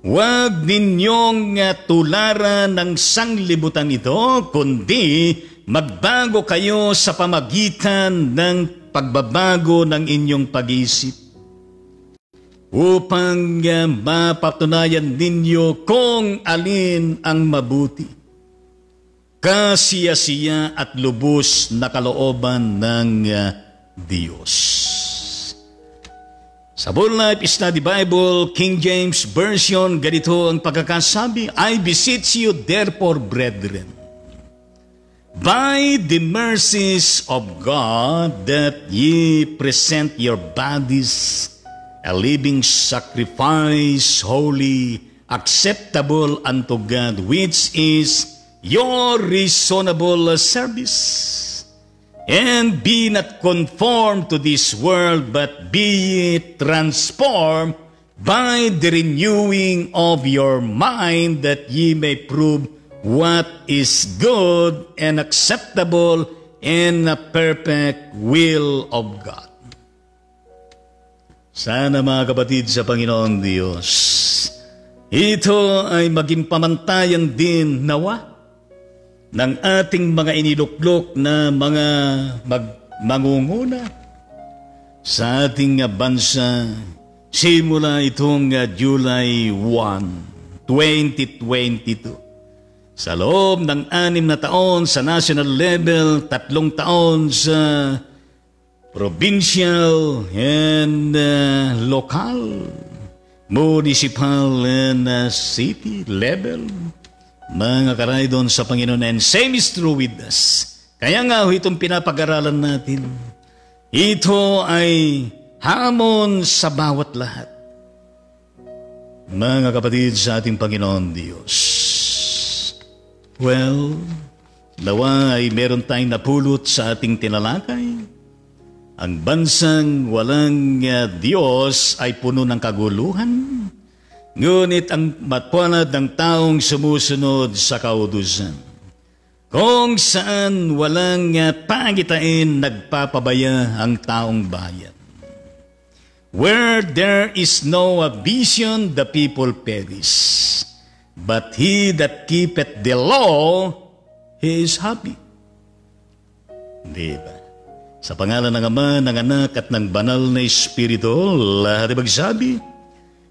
[SPEAKER 1] Huwag ninyong tularan ng sanglibutan ito, kundi magbago kayo sa pamagitan ng pagbabago ng inyong pag-isip upang mapatunayan ninyo kung alin ang mabuti, kasiyasiya at lubos na kalooban ng Diyos. Sa Bull Life Study Bible, King James Version, ganito ang pagkakasabi, I beseech you therefore, brethren, by the mercies of God, that ye present your bodies a living sacrifice, holy, acceptable unto God, which is your reasonable service. And be not conformed to this world, but be ye transformed by the renewing of your mind, that ye may prove what is good and acceptable and a perfect will of God. Sana mga kapatid sa Panginoon Diyos, ito ay maging pamantayan din nawa ng ating mga iniluklok na mga mangunguna sa ating bansa simula itong July 1, 2022. Sa loob ng 6 na taon sa national level, 3 taon sa provincial and local, municipal and city level. Mga karay doon sa Panginoon, and same is true with us. Kaya nga itong pinapag-aralan natin, ito ay hamon sa bawat lahat. Mga kapatid sa ating Panginoon Diyos. Well, nawa ay meron tayong napulot sa ating tinalakay. Ang bansang walang Diyos ay puno ng kaguluhan. Ngunit ang matpalad ng taong sumusunod sa kautusan, kung saan walang pangitain nagpapabaya ang taong bayan. Where there is no vision, the people perish. But he that keepeth the law, he is happy. Diba? Sa pangalan ng Ama, ng Anak, at ng Banal na Espiritu, lahat ay magsabi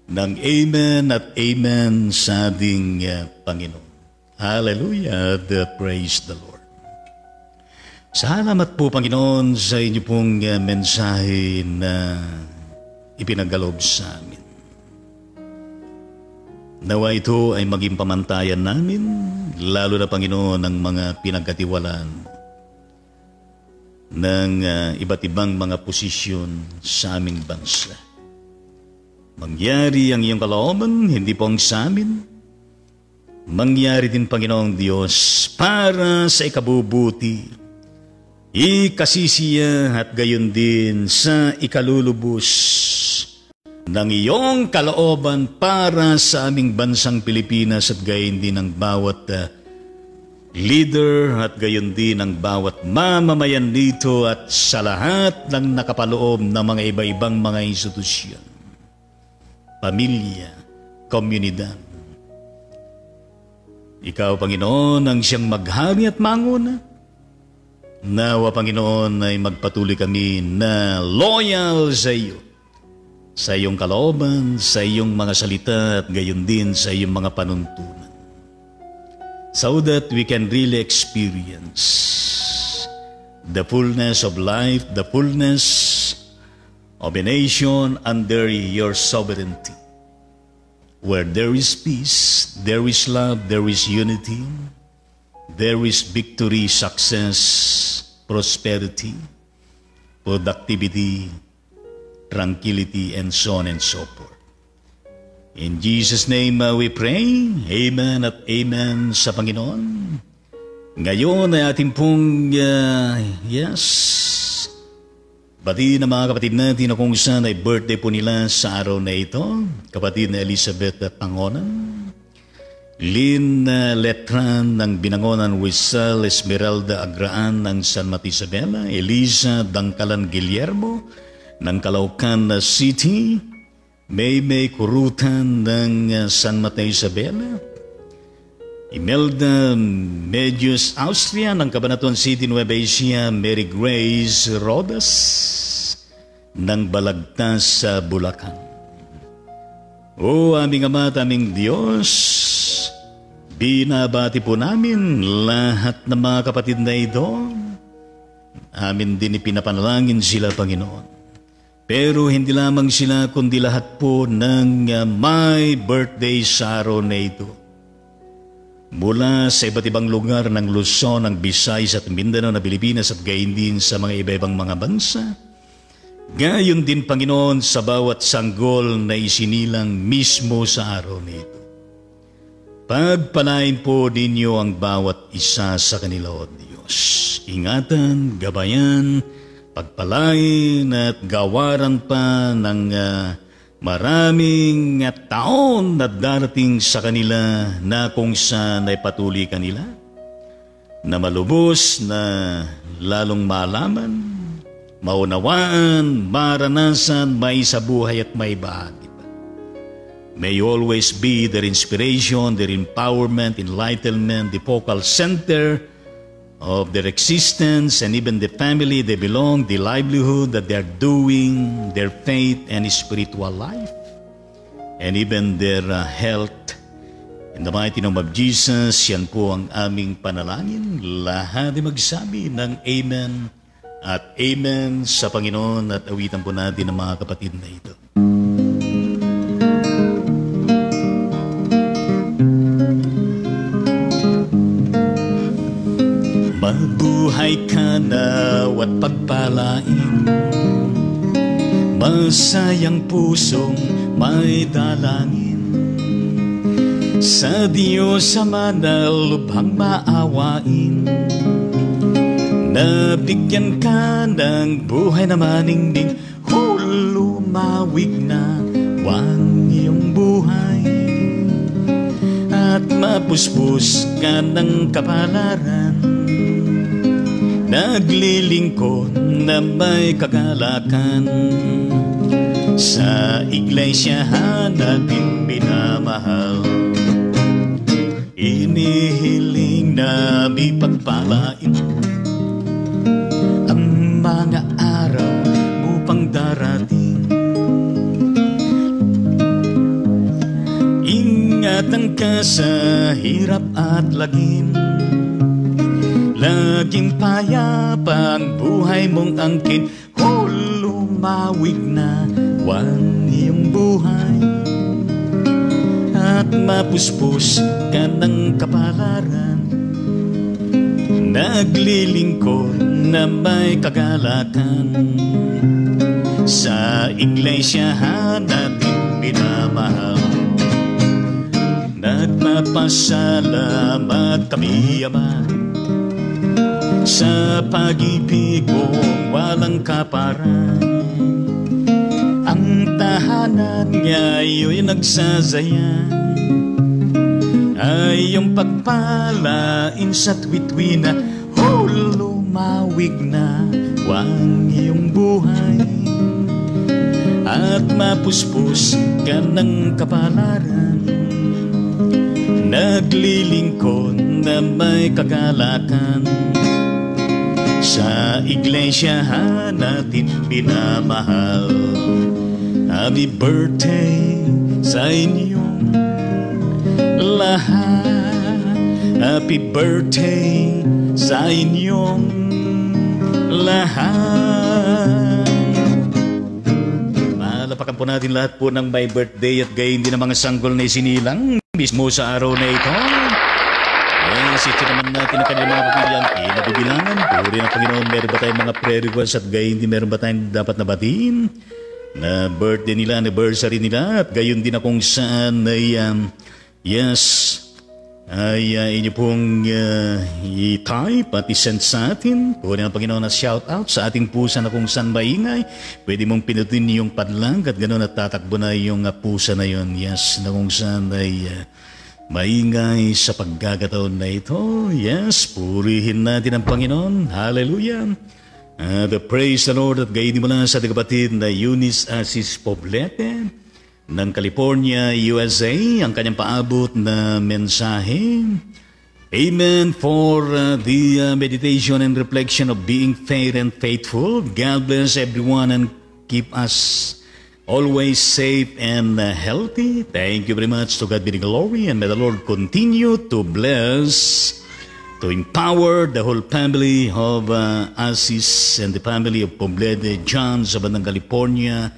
[SPEAKER 1] ng Amen at Amen sa ating Panginoon. Hallelujah, praise the Lord. Salamat po, Panginoon, sa inyo pong mensahe na ipinagkaloob sa amin. Nawa ito ay maging pamantayan namin, lalo na, Panginoon, ang mga pinagkatiwalaan ng iba't ibang mga posisyon sa aming bansa. Mangyari ang iyong kalooban, hindi po ang sa amin. Mangyari din, Panginoong Diyos, para sa ikabubuti, ikasisiya at gayon din sa ikalulubos ng iyong kalooban para sa aming bansang Pilipinas at gayon din ang bawat leader at gayon din ang bawat mamamayan dito at sa lahat ng nakapaloob ng mga iba-ibang mga institusyon, pamilya, komunidad. Ikaw, Panginoon, ang siyang maghari at manguna. Nawa, Panginoon, ay magpatuloy kami na loyal sa iyo, sa iyong kalooban, sa iyong mga salita at gayon din sa iyong mga panuntunan. So that we can really experience the fullness of life, the fullness of a nation under your sovereignty. Where there is peace, there is love, there is unity, there is victory, success, prosperity, productivity, tranquility, and so on and so forth. In Jesus' name we pray. Amen at amen sa Panginoon. Ngayon ay ating pong, batiin na mga kapatid natin na kung saan ay birthday po nila sa araw na ito. Kapatid na Elizabeth Pangonan, Lynn Letran ng Binangonan, Wisal Esmeralda Agraan ng San Mateo Isabela, Elisa Dangkalan Guillermo ng Calaucan City, Maymay Kurutan ng San Mateo Isabela, Imelda Medius Austria ng Cabanatuan City, Nueva Ecija, Mary Grace Rodas ng Balagtas sa Bulacan. O aming Ama at aming Diyos, binabati po namin lahat ng mga kapatid na ito. Amin din ipinapanalangin sila, Panginoon. Pero hindi lamang sila, kundi lahat po ng may birthday sa araw na ito. Mula sa iba't ibang lugar ng Luzon, ng Visayas at Mindanao na Pilipinas at gayon din sa mga iba-ibang mga bansa. Gayon din, Panginoon, sa bawat sanggol na isinilang mismo sa araw na ito. Pagpalain po ninyo ang bawat isa sa kanila, O Diyos. Ingatan, gabayan, pagpalain at gawaran pa ng maraming taon na darating sa kanila na kung saan ay patuloy kanila na malubos na lalong malaman, maunawaan, maranasan, may sa buhay at may bahagi pa. May you always be their inspiration, their empowerment, enlightenment, the focal center of their existence, and even the family they belong, the livelihood that they are doing, their faith and spiritual life, and even their health. In the mighty name of Jesus, yan po ang aming panalangin. Lahat ay magsabi ng Amen at Amen sa Panginoon at awitan po natin ang mga kapatid na ito. Mabuhay ka na at pagpalain, masayang pusong may dalangin. Sa Diyos Ama na lubhang maawain, nabigyan ka ng buhay na maningning, lumawig na wang iyong buhay, at mapuspos ka ng kapalaran. Naglilingkod na may kagalakan sa iglesiyahan natin minamahal. Inihiling na ipagpalain ang mga araw mo pang darating. Ingatan ka sa hirap at lagim, laging payapa ang buhay mong angkin. Lumawig na wang iyong buhay, at mapuspos ka ng kapalaran. Naglilingkod na may kagalakan sa iglesiyahan natin minamahal. Nagpapasalamat kami, Ama, sa pag-ibig mong walang kaparan. Ang tahanan nga'yo'y nagsasaya, ay iyong pagpalain sa tuwid-tuwi na lumawig na wang iyong buhay, at mapuspos ka ng kapalaran. naglilingkod na may kagalakan. Sa iglesyahan natin binamahal. Happy birthday sa inyong lahat. Happy birthday sa inyong lahat. Palapakan po natin lahat po ng may birthday at gayon din ang mga sanggol na isinilang mismo sa araw na ito. Ito naman natin ang kanilang mga pamilyang kinabibilangan. Puri ng Panginoon, meron ba tayong mga prayer requests at gayon din meron ba tayong dapat na batiin na birthday nila, anniversary nila at gayon din na kung saan ay inyo pong i-type at isend sa atin. Puri ng Panginoon na shout out sa ating pusa na kung saan maingay. Pwede mong pinutin yung padlang at gano'n at tatakbo na yung pusa na yun. Yes, na kung saan ay maingay sa pagkakataon na ito. Yes, purihin natin ang Panginoon. Hallelujah. Praise the Lord at gayon mo lang sa kapatid na Eunice Asis Poblete ng California, USA, ang kanyang paabot na mensahe. Amen for the meditation and reflection of being fair and faithful. God bless everyone and keep us always safe and healthy. Thank you very much. To God be the glory, and may the Lord continue to bless, to empower the whole family of Asis and the family of Poblete John sa bandang California,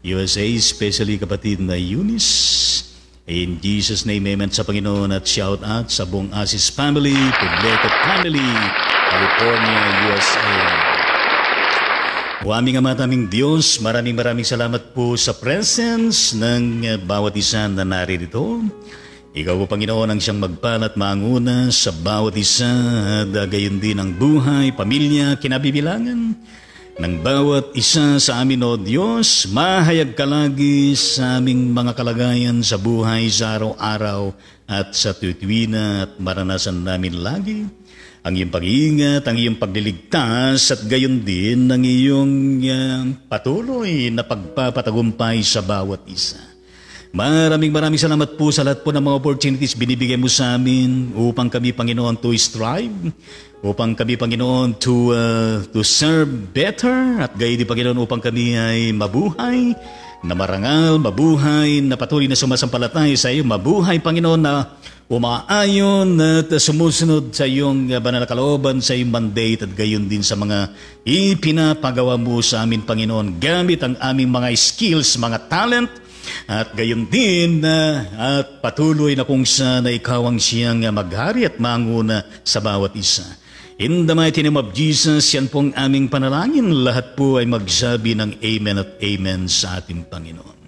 [SPEAKER 1] USA, especially kapatid na Eunice. In Jesus' name, amen sa Panginoon at shout out sa buong Asis family, Poblete family, California, USA. O aming Ama, aming Diyos, maraming salamat po sa presence ng bawat isa na naririto. Ikaw po, Panginoon, ang siyang magpala at manguna sa bawat isa at gayon din ang buhay, pamilya, kinabibilangan ng bawat isa sa amin, O Diyos. Mahayag ka lagi sa aming mga kalagayan sa buhay sa araw-araw at sa tuwina at maranasan namin lagi ang iyong pag-iingat, ang iyong pagliligtas at gayon din ang iyong patuloy na pagpapatagumpay sa bawat isa. Maraming salamat po sa lahat po ng mga opportunities binibigay mo sa amin upang kami, Panginoon, to strive, upang kami, Panginoon, to serve better at gayon din, Panginoon, upang kami ay mabuhay na marangal, mabuhay na patuloy na sumasampalatay sa iyo, mabuhay, Panginoon, na umaayon at sumusunod sa iyong banal na kalooban, sa iyong mandate at gayon din sa mga ipinapagawa mo sa amin, Panginoon, gamit ang aming mga skills, mga talent, at gayon din at patuloy na kung saan na ikaw ang siyang maghari at manguna sa bawat isa. In the mighty name of Jesus, yan pong aming panalangin. Lahat po ay magsabi ng amen at amen sa ating Panginoon.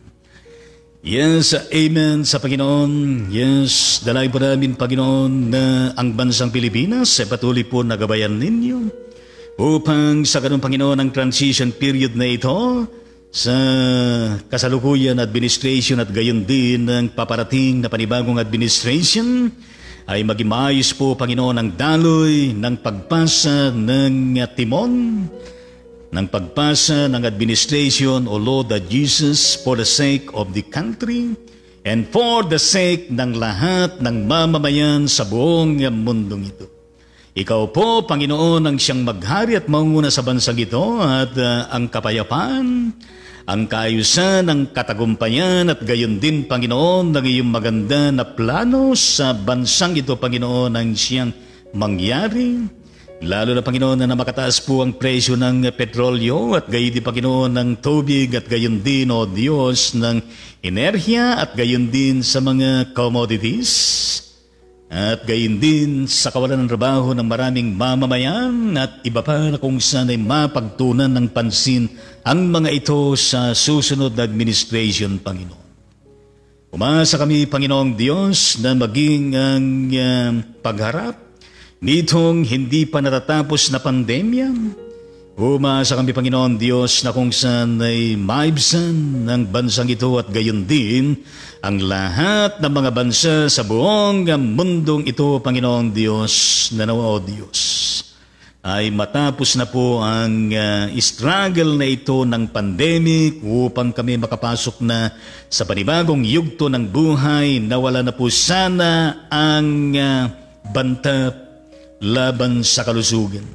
[SPEAKER 1] Yes, amen sa Panginoon. Yes, dalay po namin, Panginoon, na ang bansang Pilipinas ay patuloy po nagabayan ninyo upang sa ganun, Panginoon, ang transition period na ito sa kasalukuyan administration at gayon din ng paparating na panibagong administration ay maging maayos po, Panginoon, ang daloy ng pagpasa ng timon, ng pagpasa ng administration, O Lord Jesus, for the sake of the country and for the sake ng lahat ng mamamayan sa buong mundong ito. Ikaw po, Panginoon, ang siyang maghari at manguna sa bansang ito at ang kapayapaan, ang kaayusan, ang katagumpayan at gayon din, Panginoon, ng iyong maganda na plano sa bansang ito, Panginoon, ang siyang mangyari. Lalo na, Panginoon, na makataas po ang presyo ng petrolyo at gayon din, Panginoon, ng tubig at gayon din, O Diyos, ng enerhiya at gayon din sa mga commodities. At gayon din sa kawalan ng trabaho ng maraming mamamayan at iba pa na kung saan ay mapagtunan ng pansin ang mga ito sa susunod na administration, Panginoon. Umasa kami, Panginoong Diyos, na maging ang pagharap nitong hindi pa natatapos na pandemya. Umasa kami, Panginoon Diyos, na kung saan ay maibsan ng bansang ito at gayon din ang lahat ng mga bansa sa buong mundong ito, Panginoong Diyos, na nawa, O Diyos. ay matapos na po ang struggle na ito ng pandemic upang kami makapasok na sa panibagong yugto ng buhay na wala na po sana ang banta laban sa kalusugan.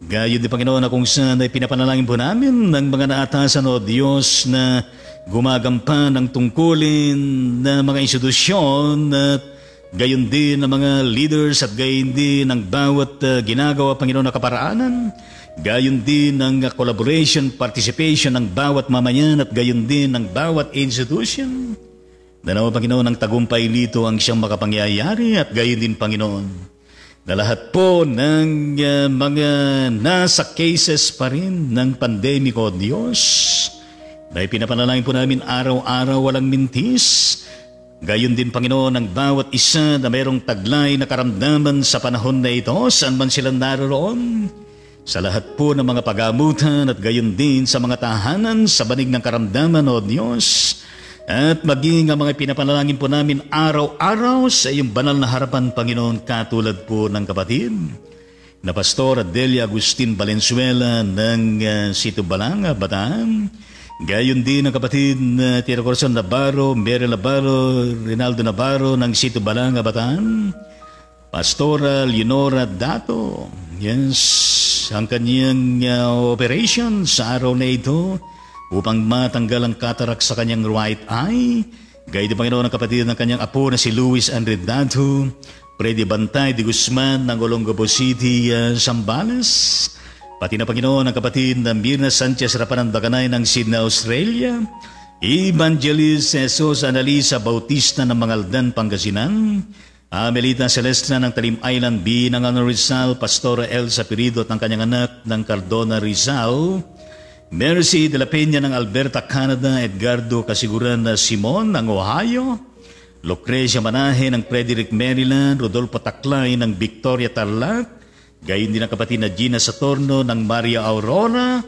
[SPEAKER 1] Gayon din Panginoon na kung saan ay pinapanalangin po namin ng mga naatasan o Diyos na gumagampan ng tungkulin ng mga institusyon at gayon din ng mga leaders at gayon din ng bawat ginagawa Panginoon na kaparaanan, gayon din ng collaboration, participation ng bawat mamayan at gayon din ng bawat institution. Danawa Panginoon ang tagumpay nito ang siyang makapangyayari at gayon din Panginoon na lahat po ng mga nasa cases pa rin ng pandemic o Diyos na ipinapanalangin po namin araw-araw walang mintis. Gayon din Panginoon ang bawat isa na mayroong taglay na karamdaman sa panahon na ito, saan man sila naroon. Sa lahat po ng mga pagamutan at gayon din sa mga tahanan sa banig ng karamdaman o Diyos. At maging ang mga pinapanalangin po namin araw-araw sa iyong banal na harapan Panginoon, katulad po ng kapatid na Pastor Adelia Agustin Valenzuela ng Sito Balanga, Bataan. Gayon din ang kapatid na Tito Corazon Navarro, Mary Navarro, Rinaldo Navarro ng Sito Balanga, Bataan. Pastora Leonora Dato, yes, ang kanyang operation sa araw na ito upang matanggal ang katarak sa kanyang right eye. Gayon din Panginoon ang kapatid ng kanyang apo na si Luis Andre Dato, Freddy Bantay de Guzman ng Olongapo City, Zambales. Pati na Panginoon ang kapatid na Mirna Sanchez Rapanandaganay ng Sydney, Australia. Evangelist Jesus Analisa Bautista ng Mangaldan, Pangasinan. Amelita Celestina ng Talim Island, B ng Rizal. Pastora Elsa Pirido at ng kanyang anak ng Cardona, Rizal. Mercy de la Peña ng Alberta, Canada. Edgardo Kasiguran na Simon ng Ohio. Lucrecia Manahe ng Frederick, Maryland. Rodolfo Taklay ng Victoria, Tarlac. Gayon din ang kapatid na Gina Satorno ng Maria Aurora.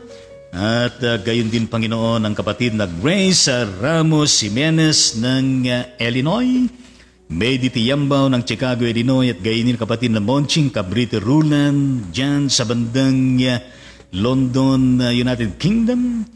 [SPEAKER 1] At gayon din Panginoon ang kapatid na Grace Ramos Jimenez ng Illinois. Medi Tiyambaw ng Chicago, Illinois. At gayon din kapatid na Monching Cabrite Rulan dyan sa bandang London, United Kingdom.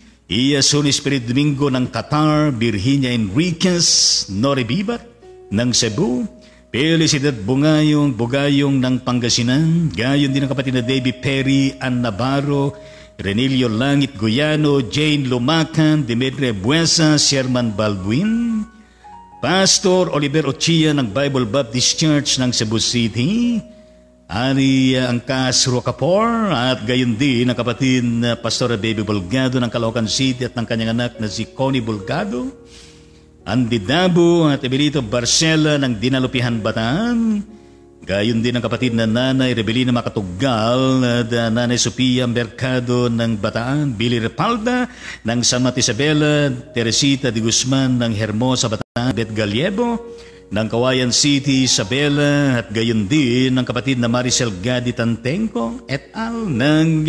[SPEAKER 1] Solis Spirit Domingo ng Qatar. Virginia Enriquez Noribibat ng Cebu. Felicidad Bugayong ng Pangasinan. Gayon din ang kapatid na David Perry Ann Navarro, Renilio Langit Guyano, Jane Lumacan, Demetria Buesa, Sherman Baldwin. Pastor Oliver Ochia ng Bible Baptist Church ng Cebu City. Ari Angkas Rocapor at gayon din ang kapatid na Pastora Baby Bulgado ng Caloocan City at ng kanyang anak na si Connie Bulgado. Andy Dabo at Ebelito Barcela ng Dinalupihan, Bataan. Gayon din ang kapatid na Nanay Rebelina Makatugal at Nanay Sofia Mercado ng Bataan. Billy Repalda ng San Mata Isabela. Teresita de Guzman ng Hermosa, Bataan. Bet Galiebo ng Kawayan City, Isabela. At gayon din ang kapatid na Maricel Gadi Tantenco et al. ng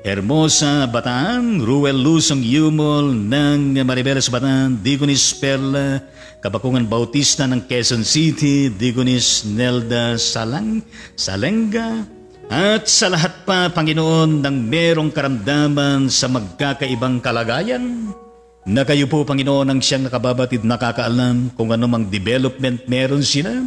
[SPEAKER 1] Hermosa, Bataan. Ruel Lusong Yumol ng Maribeles, Bataan. Digonis Perla Kabakungan Bautista ng Quezon City. Digonis Nelda Salenga. At sa lahat pa, Panginoon, ng merong karamdaman sa magkakaibang kalagayan, na kayo po, Panginoon, ang siyang nakababatid, nakakaalam kung anumang development meron sila,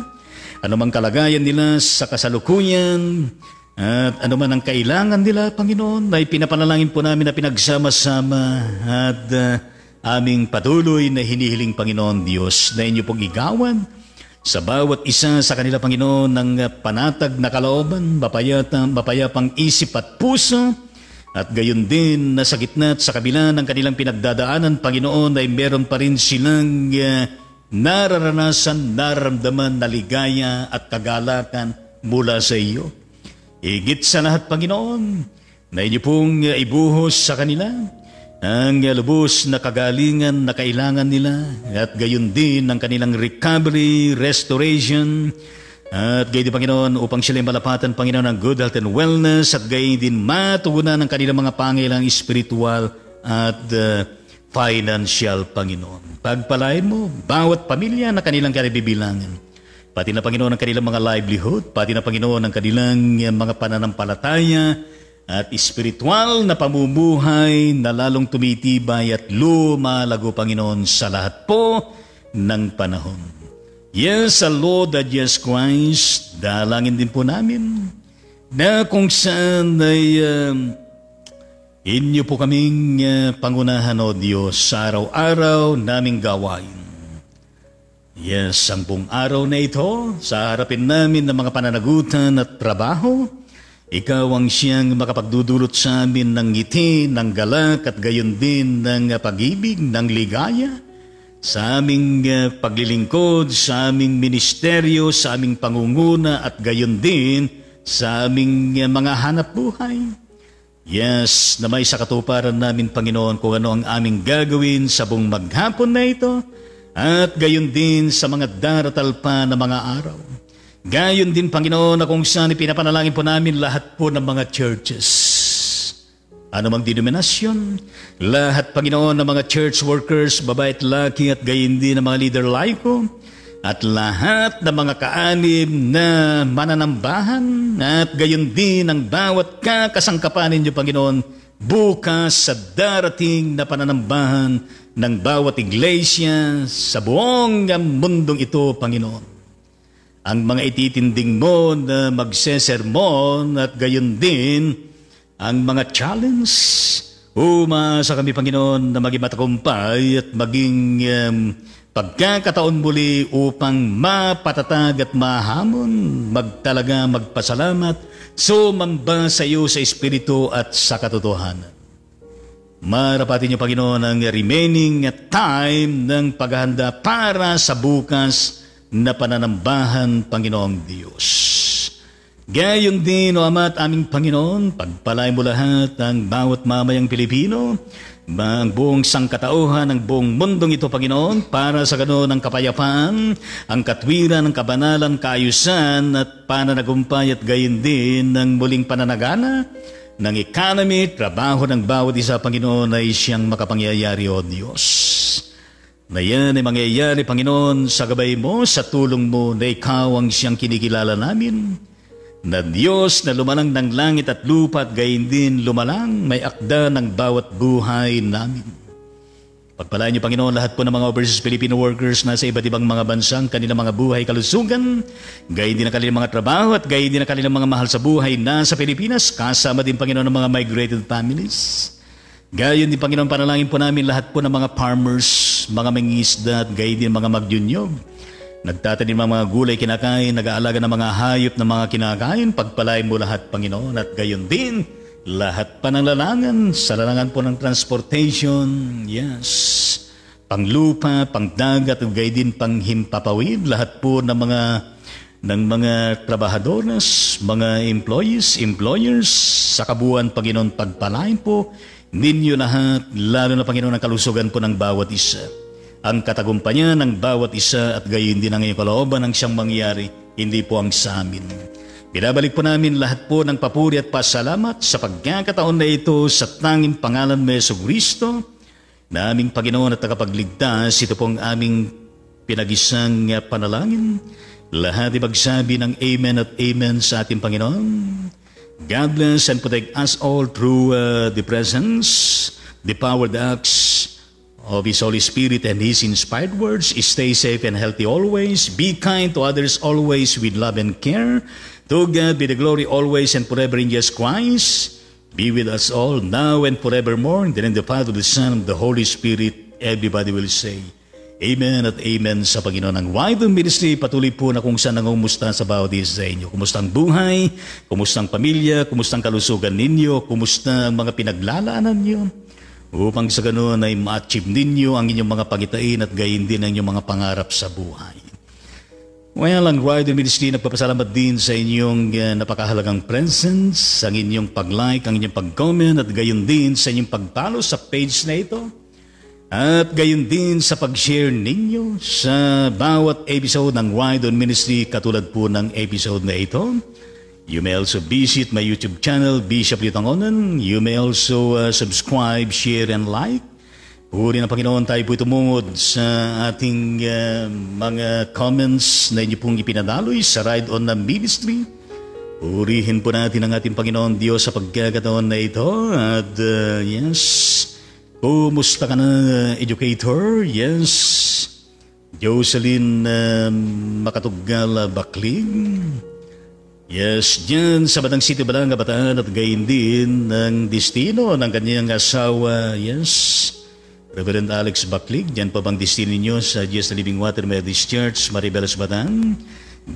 [SPEAKER 1] anumang kalagayan nila sa kasalukuyan, at anuman ang kailangan nila, Panginoon, ay pinapanalangin po namin na pinagsama-sama at aming patuloy na hinihiling, Panginoon Diyos, na inyo pong igawan sa bawat isa sa kanila, Panginoon, ng panatag na kalooban, mapayapang isip at puso. At gayon din na sa gitna at sa kabila ng kanilang pinagdadaanan, Panginoon, ay meron pa rin silang nararamdaman na ligaya at kagalakan mula sa iyo. Higit sa lahat, Panginoon, na inyo pong ibuhos sa kanila ang lubos na kagalingan na kailangan nila at gayon din ang kanilang recovery, restoration. At gayon din, Panginoon, upang sila malapatan, Panginoon, ng good health and wellness at gayon din matugunan ang kanilang mga pangailangang spiritual at financial, Panginoon. Pagpalain mo bawat pamilya na kanilang kanibibilangan. pati na Panginoon ang kanilang mga livelihood, pati na Panginoon ang kanilang mga pananampalataya at espiritual na pamumuhay na lalong tumitibay at lumalago, Panginoon, sa lahat po ng panahon. Yes, our Lord at Jesus Christ, dalangin din po namin na kung saan ay inyo po kaming pangunahan, O Diyos, sa araw-araw naming gawain. Yes, ang buong araw na ito, sa harapin namin ng mga pananagutan at trabaho, ikaw ang siyang makapagdudulot sa amin ng ngiti, ng galak at gayon din ng pag-ibig, ng ligaya, sa aming paglilingkod, sa aming ministeryo, sa aming pangunguna at gayon din sa aming mga hanap buhay. Yes, na may sa katuparan namin, Panginoon, kung ano ang aming gagawin sa buong maghapon na ito, at gayon din sa mga daratal pa na mga araw. Gayon din, Panginoon, na kung saan ipinapanalangin po namin lahat po ng mga churches. Ano mang denominasyon, lahat, Panginoon, ng mga church workers, babae at laki, at gayon din ng mga leader laiko, at lahat ng mga kaanib na mananambahan, at gayon din ang bawat kakasangkapan ninyo, Panginoon, bukas sa darating na pananambahan ng bawat iglesia sa buong mundong ito, Panginoon. Ang mga ititinding mo na magsesermon at gayon din ang mga challenge, umasa kami, Panginoon, na maging matagumpay at maging pagkakataon muli upang mapatatag at mahamon, magtalaga, magpasalamat, sumamba sa iyo sa Espiritu at sa katotohanan. Marapatin niyo, Panginoon, ang remaining time ng paghahanda para sa bukas na pananambahan, Panginoong Diyos. Gayon din, O Ama at aming Panginoon, pagpalain mo lahat ang bawat mamayang Pilipino, ang buong sangkatauhan, ang buong mundong ito, Panginoon, para sa ganoon ang kapayapaan, ang katwiran, ang kabanalan, kaayusan at pananagumpay at gayon din ang muling pananagana ng economy, trabaho ng bawat isa, Panginoon, ay siyang makapangyayari, O Diyos. Na yan ay mangyayari, Panginoon, sa gabay mo, sa tulong mo, na ikaw ang siyang kinikilala namin, na Diyos na lumalang ng langit at lupa at gayon din lumalang may akda ng bawat buhay namin. Pagpalain niyo, Panginoon, lahat po ng mga overseas Filipino workers na sa iba't ibang mga bansang kanilang mga buhay kalusugan, gayon din ang kanilang mga trabaho at gayon din ang kanilang mga mahal sa buhay na sa Pilipinas, kasama din, Panginoon, ng mga migrated families. Gayon din, Panginoon, panalangin po namin lahat po ng mga farmers, mga mangingisda at gayon din mga magjunyog. Nagtatanim ng mga gulay kinakain, nag-aalaga ng mga hayop na mga kinakain, pagpalain mo lahat, Panginoon, at gayon din lahat pa ng lalangan, sa lalangan po ng transportation, yes, panglupa, pangdagat, at gayon din panghimpapawid, lahat po ng mga trabahadores, mga employers, sa kabuuan, Panginoon, pagpalain po ninyo lahat, lalo na, Panginoon, ang kalusugan po ng bawat isa, ang katagumpayan ng bawat isa, at gayon din ang iyong kalooban ang siyang mangyari, hindi po ang sa amin. Binabalik po namin lahat po ng papuri at pasalamat sa pagkakataon na ito sa tanging pangalan mo, Jesucristo, na aming Panginoon at tagapagligtas. Ito pong aming pinag-isang panalangin. Lahat ibagsabi ng Amen at Amen sa ating Panginoon. God bless and protect us all through the presence, the powered acts of His Holy Spirit and His inspired words. Stay safe and healthy always. Be kind to others always with love and care. To God be the glory always and forever in Jesus Christ. Be with us all now and forevermore. In the name of the Father, the Son, and the Holy Spirit. Everybody will say, Amen at Amen sa Panginoon. Ang Wide Ministry patuloy po na kung saan nangumusta sa bawat isa sa inyo. Kumusta ang buhay? Kumusta ang pamilya? Kumusta ang kalusugan ninyo? Kumusta ang mga pinaglalaanan niyo? Upang sa ganoon ay ma-achieve ninyo ang inyong mga pangitain at gayon din ang inyong mga pangarap sa buhay. Well, ang Rider Ministry nagpapasalamat din sa inyong napakahalagang presence, ang inyong pag-like, ang inyong pag-comment, at gayon din sa inyong pag-follow sa page na ito. At gayon din sa pag-share ninyo sa bawat episode ng Rider Ministry katulad po ng episode na ito. You may also visit my YouTube channel, Bishop Litangonan. You may also subscribe, share, and like Puri ng Panginoon, tayo po tumungod sa ating mga comments na inyo pong ipinadaloy sa Ride On na Ministry. Purihin po natin ang ating Panginoon Diyos sa pagkakataon na ito. At yes, kumusta ka na, educator? Yes, Jocelyn Makatugal Bakling. Yes, dyan sa Batang City, Balanga, Bataan at gayon din ng destino ng kanyang asawa. Yes, Reverend Alex Baklig, dyan pa bang destino ninyo sa Jesus Living Water Methodist Church, Maribeles, Bataan?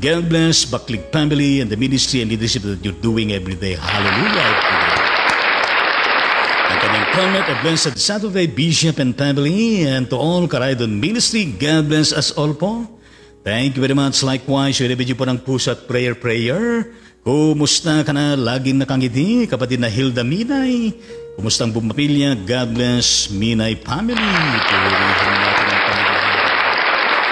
[SPEAKER 1] God bless Baklig family and the ministry and leadership that you're doing every day. Hallelujah. Ang kanyang comment, a blessed Saturday, Bishop and family, and to all Karaydon Ministry, God bless us all po. Thank you very much. Likewise, i-review po ng puso at prayer. Kumusta ka na? Laging nakangiti, kapatid na Hilda Minay. Kumusta ang buong pamilya? God bless Minay family. Purihin natin ang Panginoon.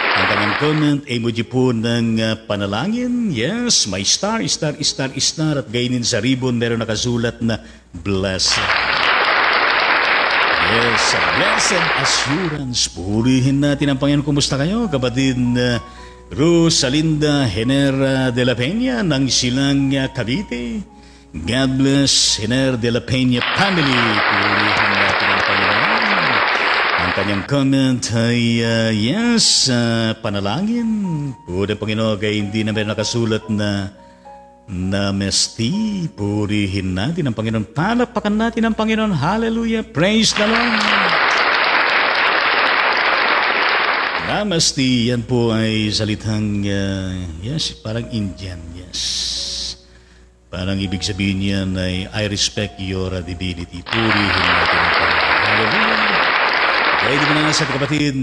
[SPEAKER 1] Ang kanyang comment, emoji po ng panalangin. Yes, may star. At gainin sa ribbon, meron nakasulat na blessed. Yes, a blessed assurance. Purihin natin ang Panginoon. Kumusta kayo, kapatid Rosalinda Henera de la Peña ng Silang Cavite? God bless Henera de la Peña family. Purihin natin ang Panginoon. Ang kanyang comment ay yes, panalangin. Puri ang Panginoon, kaya hindi na meron nakasulat na Namaste. Purihin natin ang Panginoon. Palapakan natin ang Panginoon. Hallelujah. Praise the Lord. Namaste. Yan po ay salitang yes, parang Indian. Yes. Parang ibig sabihin niyan ay I respect your divinity. Purihin natin ang Panginoon. Hallelujah. Kaya di mo na sa kapatid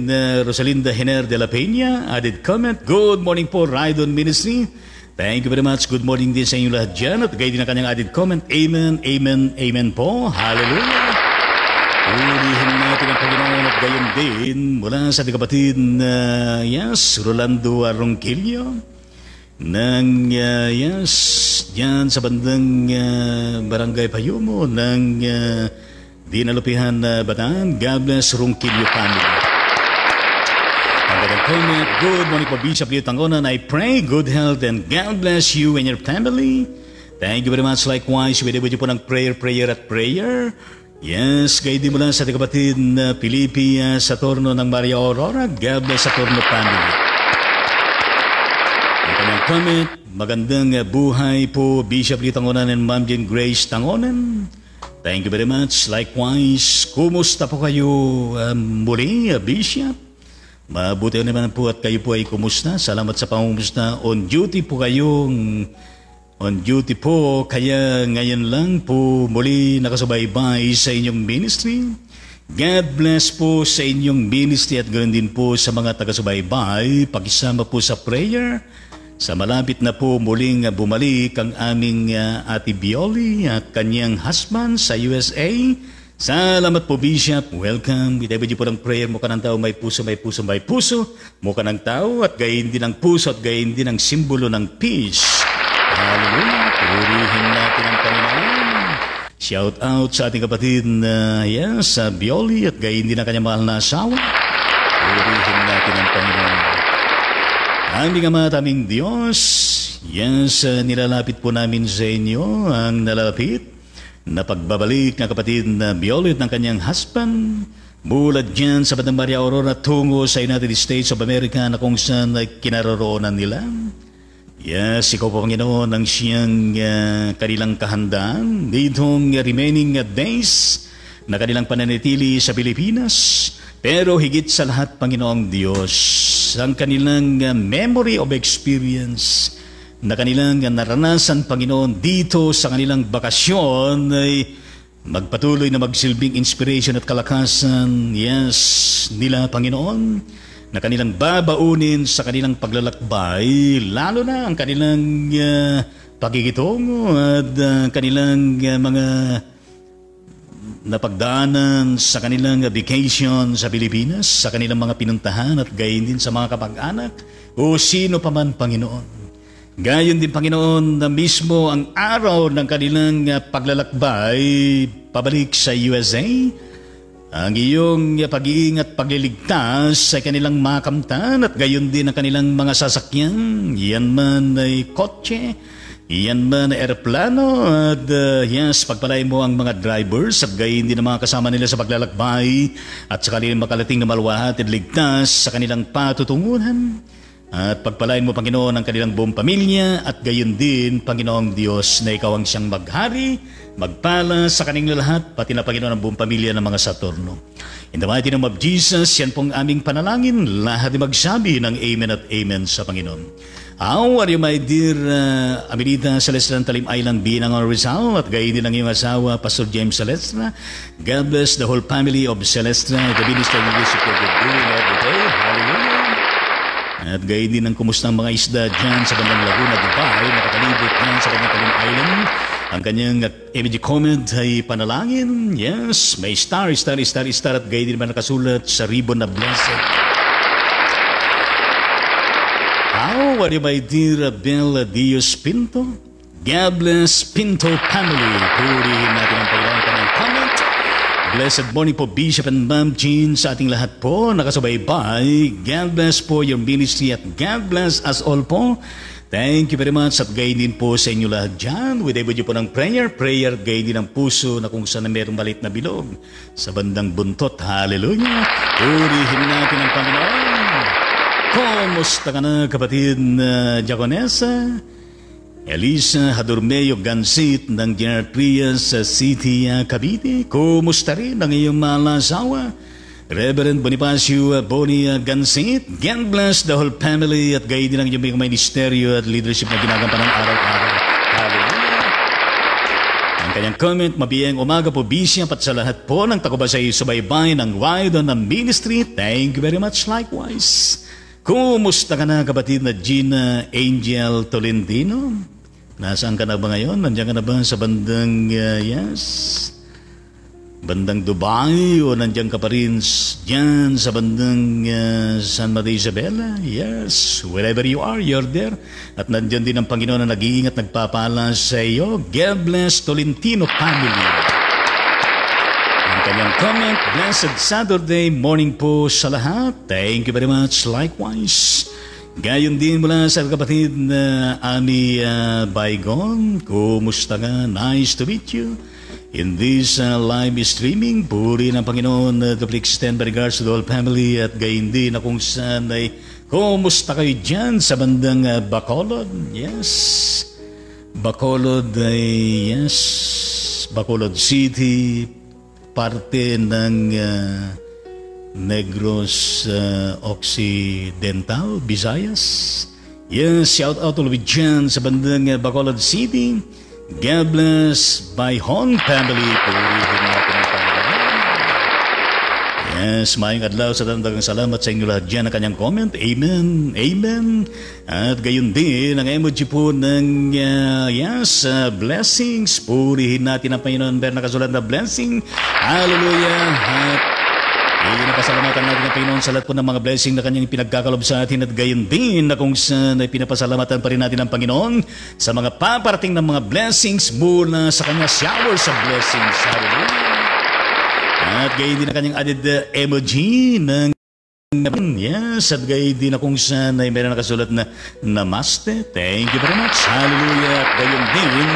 [SPEAKER 1] Rosalinda Hener de la Peña, added comment, good morning po, Ride On Ministry. Thank you very much. Good morning din sa inyo lahat dyan. At gaya din ang kanyang added comment. Amen, amen, amen po. Hallelujah. Purihin natin ang Panginoon at gayon din mula sa ating kapatid yes, Rolando Arongquillo ng yes, dyan sa bandang Barangay Payumo ng Dinalupihan Bataan. God bless Ronquillo family. Comment, good morning po, Bishop Leo Tangonan. I pray good health and God bless you and your family. Thank you very much. Likewise, winibigay po ng prayer. Yes, kayo din mula sa ating kapatid na Pilipi Saturno ng Maria Aurora. God bless Saturno family. Ang kanyang comment, magandang buhay po, Bishop Leo Tangonan and Ma'am Jane Grace Tangonan. Thank you very much. Likewise, kumusta po kayo muli, Bishop? Mabuti naman po at kayo po ay kumusta. Salamat sa pangumusta. On duty po kaya ngayon lang po muli nakasubaybay sa inyong ministry. God bless po sa inyong ministry at ganoon din po sa mga taga-subaybay. Pakisama po sa prayer. Sa malapit na po muling bumalik ang aming Ate Bioli at kanyang husband sa USA. Salamat po, Bishop. Welcome. Ibigay po ng prayer. Mukha ng tao, may puso. Mukha ng tao at gayon din ang puso at gayon din ang simbolo ng peace. Hallelujah. Purihin natin ang Panginoon. Shout out sa ating kapatid yes, sa Bioli at gayon din ang kanyang mahal na asawa. Purihin natin ang Panginoon. Aming Ama at aming Diyos, yes, nilalapit po namin sa inyo ang nalalapit na pagbabalik ng kapatid na Violet ng kanyang husband mula dyan sa Batang Maria Aurora tungo sa United States of America na kung saan ay kinaroroonan nila. Yes, ikaw po Panginoon ang siyang kanilang kahandaan ditong remaining days na kanilang pananatili sa Pilipinas. Pero higit sa lahat, Panginoong Diyos, ang kanilang memory of experience na kanilang naranasan, Panginoon, dito sa kanilang bakasyon ay magpatuloy na magsilbing inspiration at kalakasan, yes, nila, Panginoon, na kanilang babaunin sa kanilang paglalakbay, lalo na ang kanilang pakikitungo at kanilang mga napagdaanan sa kanilang vacation sa Pilipinas, sa kanilang mga pinuntahan at gayon din sa mga kapag-anak o sino pa man, Panginoon. Gayon din, Panginoon, na mismo ang araw ng kanilang paglalakbay pabalik sa USA ang iyong pag-iingat pagliligtas sa kanilang makamtan at gayon din ang kanilang mga sasakyan. Yan man ay kotse, yan man ay eroplano at yes, pagpalain mo ang mga drivers at gayon din ang mga kasama nila sa paglalakbay at sa kanilang makalating na maluwalhati at ligtas sa kanilang patutunguhan. At pagpalain mo, Panginoon, ang kanilang buong pamilya at gayon din, Panginoong Diyos, na ikaw ang siyang maghari, magpala sa kanilang lahat, pati na, Panginoon, ang buong pamilya ng mga Saturno. In the mighty name of Jesus, yan pong aming panalangin. Lahat ay magsabi ng Amen at Amen sa Panginoon. How are you, my dear Amelita Celestra ng Talim Island, Binang Rizal, at gayon din ang iyong asawa, Pastor James Celestra. God bless the whole family of Celestra, the minister of music of the day every day. Hallelujah. At gayon din ang kumusta ang mga isda dyan sa bandang Laguna, Dubai, nakatalibot dyan sa bandang Talim Island. Ang kanyang image comment ay panalangin. Yes, may star at gayon din naman nakasulat sa ribbon na blessed. How are you, my dear Bella Dios Pinto? God bless Pinto family. Purihin natin ang Panginoon kanyang comment. Blessed morning po, Bishop and Ma'am Jean, sa ating lahat po, nakasubaybay. God bless po your ministry at God bless us all po. Thank you very much at gayon din po sa inyo lahat dyan. With everybody po ng prayer, gayon din ang puso na kung saan na mayroong maliit na bilog sa bandang buntot. Hallelujah! Purihin natin ang Panginoon. Kumusta ka na, kapatid na Diaconessa? Elisa Hadurmeo Gansit ng General Trias sa City, Cavite. Kumusta rin ang iyong malasawa? Reverend Bonifacio Bonia Gansit. God bless the whole family at gayon din ang iyong ministeryo at leadership na ginagampanan araw-araw. Hallelujah! Ang kanyang comment, mabiyang umaga po, Bishop, at sa lahat po ng takubasay subaybay ng Wide on the Ministry. Thank you very much likewise. Kumusta ka na, kapatid na Gina Angel Tolentino? Nasaan ka na ba ngayon? Nandiyan ka na ba sa bandang, bandang Dubai o nandiyan ka pa rin dyan sa bandang San Maria Isabela? Yes, wherever you are, you're there. At nandiyan din ang Panginoon na nag-iingat, nagpapala sa iyo. God bless Tolentino family. Ang kanyang comment, blessed Saturday morning po sa lahat. Thank you very much. Likewise. Gayon din mula sa kapatid na Ani Baygon. Kumusta ka? Nice to meet you. In this live streaming, puri ng Panginoon, to extend my regards to the whole family at gayon din na kung saan ay kumusta kayo dyan sa bandang Bacolod? Yes. Bacolod ay, yes. Bacolod City, parte ng Negros Occidental, Visayas. Yes, shout out all of you dyan sa bandang Bacolod City. God bless my whole family. Purihin natin ang Panginoon. Yes, mayong adlaw sa tandagang salamat sa inyo lahat dyan ang kanyang comment. Amen, amen. At gayon din ang emoji po ng blessings. Purihin natin ang Panginoon. Pero nakasulat na blessing. Hallelujah. At pinapasalamatan natin ang Panginoon sa lahat po ng mga blessing na kanyang pinagkakalob sa atin at gayon din na kung saan ay pinapasalamatan pa rin natin ang Panginoon sa mga paparating ng mga blessings mula sa kanya showers of blessings. Hallelujah. At gayon din na kanyang added emoji ng yes, at gayon din na kung saan ay meron nakasulat na Namaste. Thank you very much. Hallelujah. At gayon din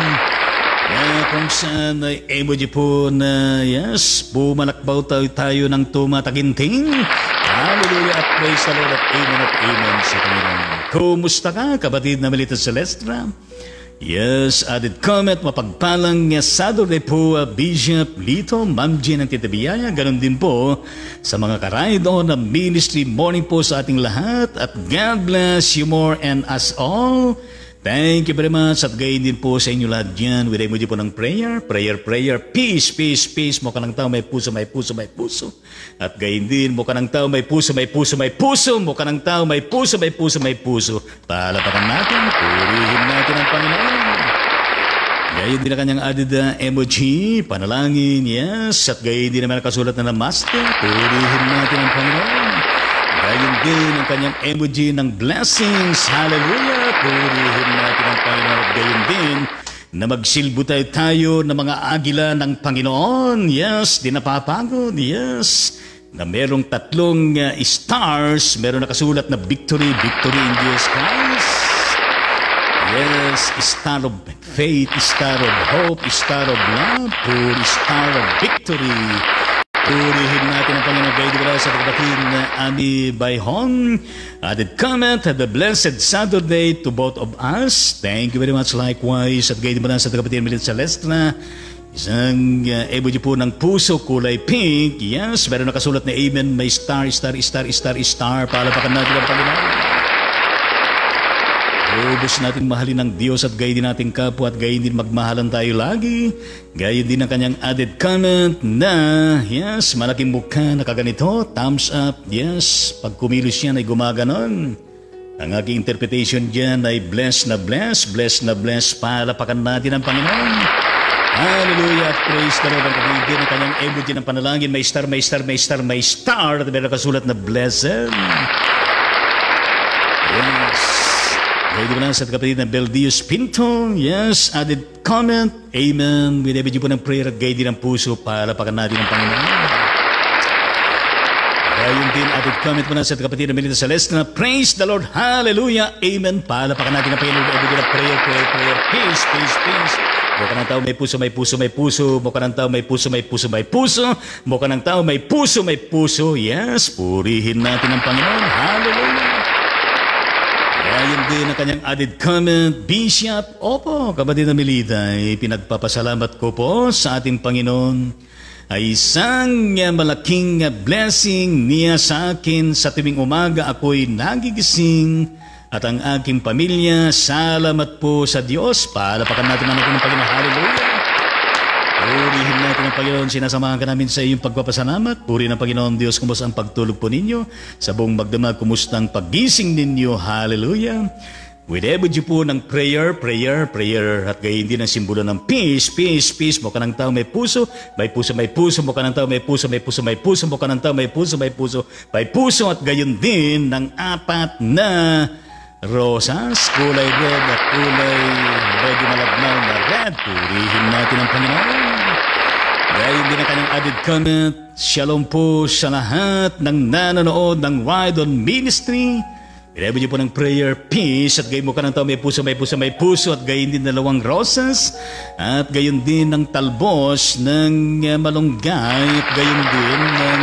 [SPEAKER 1] kung saan ay emoji po na yes, pumalakbaw tayo ng tumataginting. Hallelujah at praise the Lord at amen sa Panginoon. Kumusta ka, kapatid na Melita Celestra? Yes, added comment, mapagpalang Saturday po, Bishop Lito, Ma'am Jean ng Tita Biyaya. Ganon din po sa mga karaydo na ministry morning po sa ating lahat. At God bless you more and us all. Thank you very much at gayon din po sa inyo lahat dyan. With emoji po ng prayer. Peace. Mo ka ng tao, may puso. At gayon din, mo ka ng tao, may puso. Mo ka ng tao, may puso. Palapakan natin, purihin natin ang Panginoon. Gayon din ang kanyang added emoji, panalangin, yes. At gayon din naman nakasulat na Namaste, purihin natin ang Panginoon. Gayon din ang kanyang emoji ng blessings. Hallelujah! Purihin natin ang Panginoon. Gayon din na magsilbo tayo ng mga agila ng Panginoon. Yes, di napapagod. Yes, na merong tatlong stars, meron nakasulat na victory, victory in Jesus Christ. Yes, star of faith, star of hope, star of love, star of victory. Purihin natin ang Panginoon. Gaya di ba sa kapatid na Ami Bayhon? Added comment, have a blessed Saturday to both of us. Thank you very much likewise. At gaya di ba sa kapatid Milit Celestra? Isang emoji po ng puso, kulay pink. Yes, meron nakasulat na amen. May star, star, star, star, star. Palapakan natin ang Panginoon. Lubos natin mahalin ng Diyos at gayon din natin kapwa at gayon din magmahalan tayo lagi. Gayon din ang kanyang added comment na, yes, malaking mukha na kaganito, thumbs up, yes, pag kumilos yan ay gumaganon. Ang aking interpretation dyan ay bless na bless, bless na bless, palapakan natin ang Panginoon. Hallelujah, praise the Lord. Ang kapatid ang kanyang emoji ng panalangin, may star, may star, may star, may star, at may nakasulat na blessed. Yes. Gaya di ba lang sa kapatid na Beldius Pinto, yes, added comment, amen, with every po ng prayer at gaya din ang puso, palapakan natin ang Panginoon. Gaya din added comment mo na sa kapatid na Melita Celestina, praise the Lord, hallelujah, amen, palapakan natin ang Panginoon, every din ang prayer, prayer, prayer, peace, peace, peace. Mukha ng tao may puso, may puso, may puso, mukha ng tao may puso, may puso, may puso, mukha ng tao may puso, may puso, yes, purihin natin ang Panginoon, hallelujah. Ayon din ang kanyang added comment, Bishop, opo, kapatid na Melita, pinagpapasalamat ko po sa ating Panginoon ay isang malaking blessing niya sa akin sa tuwing umaga ako'y nagigising at ang aking pamilya, salamat po sa Diyos. Palapakan natin ang ng Panginoon, hallelujah. Purihin natin ang Panginoon, sinasamahan ka namin sa iyong pagpapasalamat. Purihin ang Panginoon Diyos, kumusta ang pagtulog po ninyo? Sa buong magdamag, kumusta ang paggising ninyo? Hallelujah. With every po ng prayer, prayer, prayer. At gayon din ang simbolo ng peace, peace, peace. Mukha ng tao may puso, may puso, may puso. Mukha ng tao may puso, may puso, may puso. Mukha ng tao may puso, may puso, may puso. At gayon din ng apat na rosas, kulay red at kulay medyo malabnaw na red. Purihin natin ang Panginoon. Gayon din ang kanyang added comment, shalom po sa lahat ng nanonood ng Ride on Ministry. Pinabot niyo po ng prayer, peace, at gayon mo ka ng tao may puso, may puso, may puso, at gayon din dalawang rosas, at gayon din ng talbos ng malunggay, at gayon din ng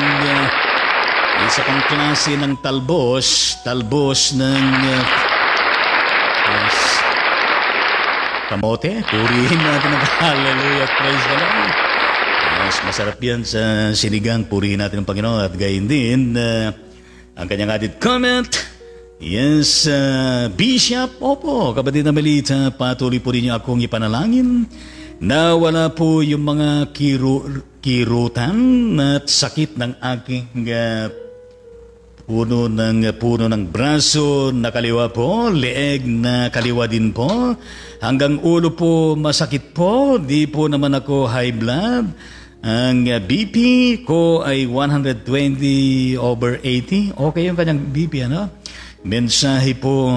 [SPEAKER 1] isa pang klase ng talbos, talbos ng kamote. Purihin natin ang hallelujah, praise the Lord. Yes, masarap yan sa sinigang. Purihin natin ang Panginoon. At gayon din ang kanyang added comment, yes, Bishop, opo, kapatid na Melita, patuloy po rin niyo akong ipanalangin na wala po yung mga kirutan at sakit ng aking puno ng braso na kaliwa po, leeg na kaliwa din po, hanggang ulo po masakit po, di po naman ako high blood. Ang BP ko ay 120/80. Okay yung kanyang BP, ano? Mensahe po,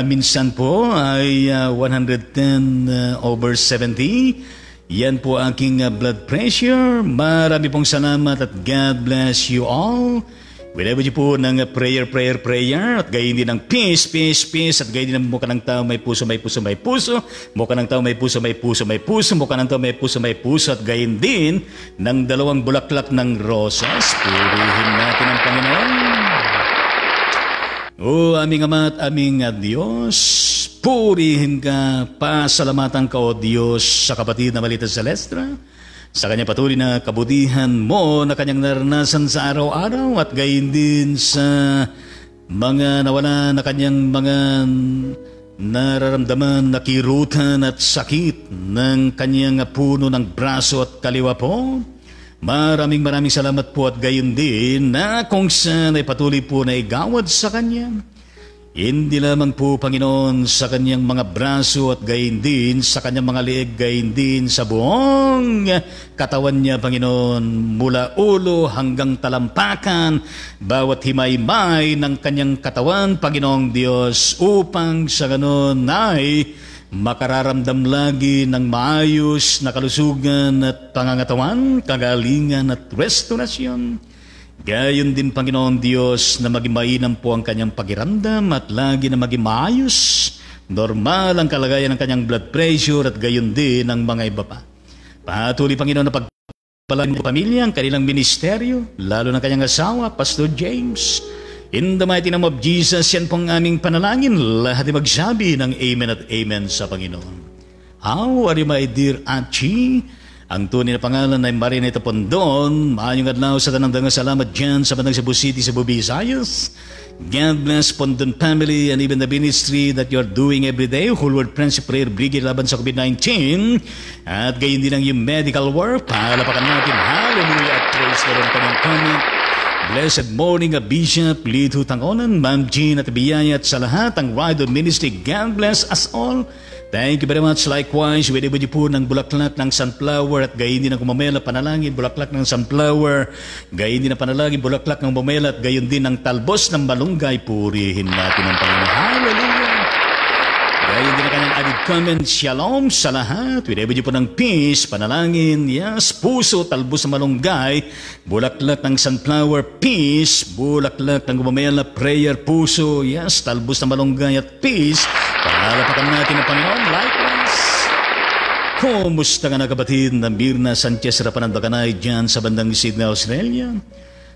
[SPEAKER 1] minsan po ay 110/70. Yan po aking blood pressure. Marami pong salamat at God bless you all. Whenever you po ng prayer, prayer, prayer, at gayon din ng peace, peace, peace, at gayon din ng mukha ng tao may puso, may puso, may puso, mukha ng tao may puso, may puso, may puso, mukha ng tao may puso, may puso, at gayon din ng dalawang bulaklak ng rosas. Purihin natin ang Panginoon. O aming Ama at aming Diyos, purihin ka, pasalamatan ka, O Diyos, sa kapatid na Melita Celestra, sa kanyang patuloy na kabutihan mo na kanyang naranasan sa araw-araw, at gayon din sa mga nawala na kanyang mga nararamdaman na kirutan at sakit ng kanyang puno ng braso at kaliwa po. Maraming salamat po, at gayon din na kung saan ay patuloy po na igawad sa kanya. Hindi lamang po, Panginoon, sa kanyang mga braso at gayon din sa kanyang mga leeg, gayon din sa buong katawan niya, Panginoon, mula ulo hanggang talampakan, bawat himay-may ng kanyang katawan, Panginoong Diyos, upang sa ganon ay makararamdam lagi ng maayos na kalusugan at pangangatawan, kagalingan at restorasyon. Gayon din, Panginoon Diyos, na maging mainam po ang kanyang pakiramdam at lagi na maging maayos, normal ang kalagayan ng kanyang blood pressure at gayon din ang mga iba pa. Patuloy, Panginoon, na pagpalain ng pamilya, ang kanilang ministeryo, lalo ng kanyang asawa, Pastor James. In the mighty name of Jesus, yan pong aming panalangin. Lahat ay magsabi ng Amen at Amen sa Panginoon. How are you, my dear Achi? Ang tunay na pangalan ay Marineta Pondon. Maayong adlaw sa tanang dangang salamat dyan sa bandang Cebu City, Cebu, Visayas. God bless Pondon family and even the ministry that you are doing every day. Whole World Friendship Prayer Brigade laban sa COVID-19. At gayon din ang yung medical work. Palapakan natin. Hallelujah at praise the Lord. Kanyang comment. Blessed morning, Bishop Lito Tangonan, Ma'am Jean at Biyaya at sa lahat ang Rider Ministry. God bless us all. Thank you very much. Likewise, pwede ba po ng bulaklak ng sunflower at gayon din ang kumamela panalangin, bulaklak ng sunflower, gayon din ang panalangin, bulaklak ng bumela at gayon din ang talbos ng malunggay. Purihin natin ang Panginoon. Hallelujah! Gayon din ang kanyang added comment, Shalom sa lahat. Pwede ba po ng peace, panalangin, yes, puso, talbos ng malunggay, bulaklak ng sunflower, peace, bulaklak ng gumamela, prayer, puso, yes, talbos ng malunggay at peace. Pangalapakan natin ang Panginoon. Likewise. Kumusta ka na, kapatid na Mirna Sanchez Rapanandakanay dyan sa bandang Sydney, Australia?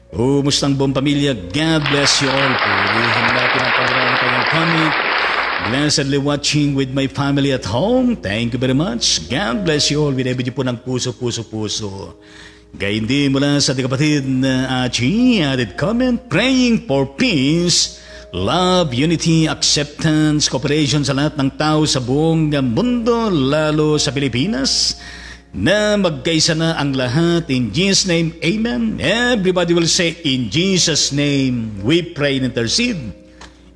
[SPEAKER 1] Kumusta ang buong pamilya? God bless you all. Purihin natin ang Panginoon ng kanyang comment. Blessedly watching with my family at home. Thank you very much. God bless you all. Binibigyan po ng puso. Gayun din mula sa ating kapatid na Achi, added comment, praying for peace, love, unity, acceptance, cooperation sa lahat ng tao sa buong mundo, lalo sa Pilipinas, na magkaisa na ang lahat. In Jesus' name, Amen. Everybody will say, in Jesus' name, we pray and intercede.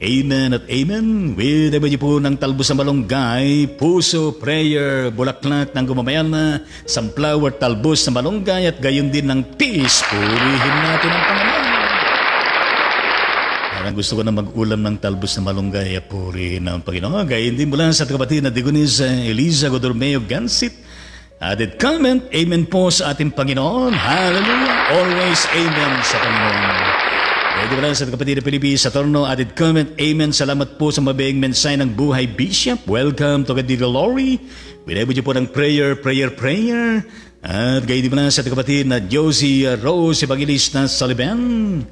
[SPEAKER 1] Amen at Amen. With everybody po ng talbos ng malunggay, puso, prayer, bulaklak ng gumamayana, sunflower, talbos ng malunggay, at gayon din ng peace. Purihin natin ang Panginoon. Parang gusto ko na mag-ulam ng talbos ng malunggay, purihin ang Panginoon. Gayon din mula sa kapatid na Digunis Eliza Godormeo Gansit. Added comment, Amen po sa ating Panginoon. Hallelujah. Always Amen sa Panginoon. Pwede ba lang sa kapatid na Pilipis sa Torno, added comment, Amen. Salamat po sa mabayang mensahe ng buhay, Bishop. Welcome to God the glory. Binibigyan po ng prayer. At gayon din ba lang sa kapatid na Josie Rose Evangelista Soliban.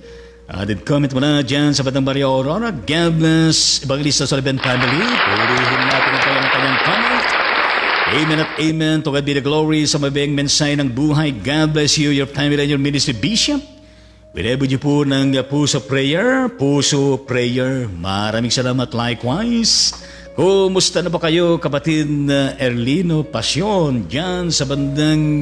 [SPEAKER 1] Added comment mo na dyan sa Batang Maria Aurora. God bless Evangelista Soliban family. Purihin natin ang kanyang comment. Amen at Amen. To God be the glory sa mabayang mensahe ng buhay. God bless you, your family, and your ministry, Bishop. Binibigyan po ng puso prayer. Maraming salamat. Likewise. Kumusta na ba kayo, kapatid na Erlino Pasyon, dyan sa bandang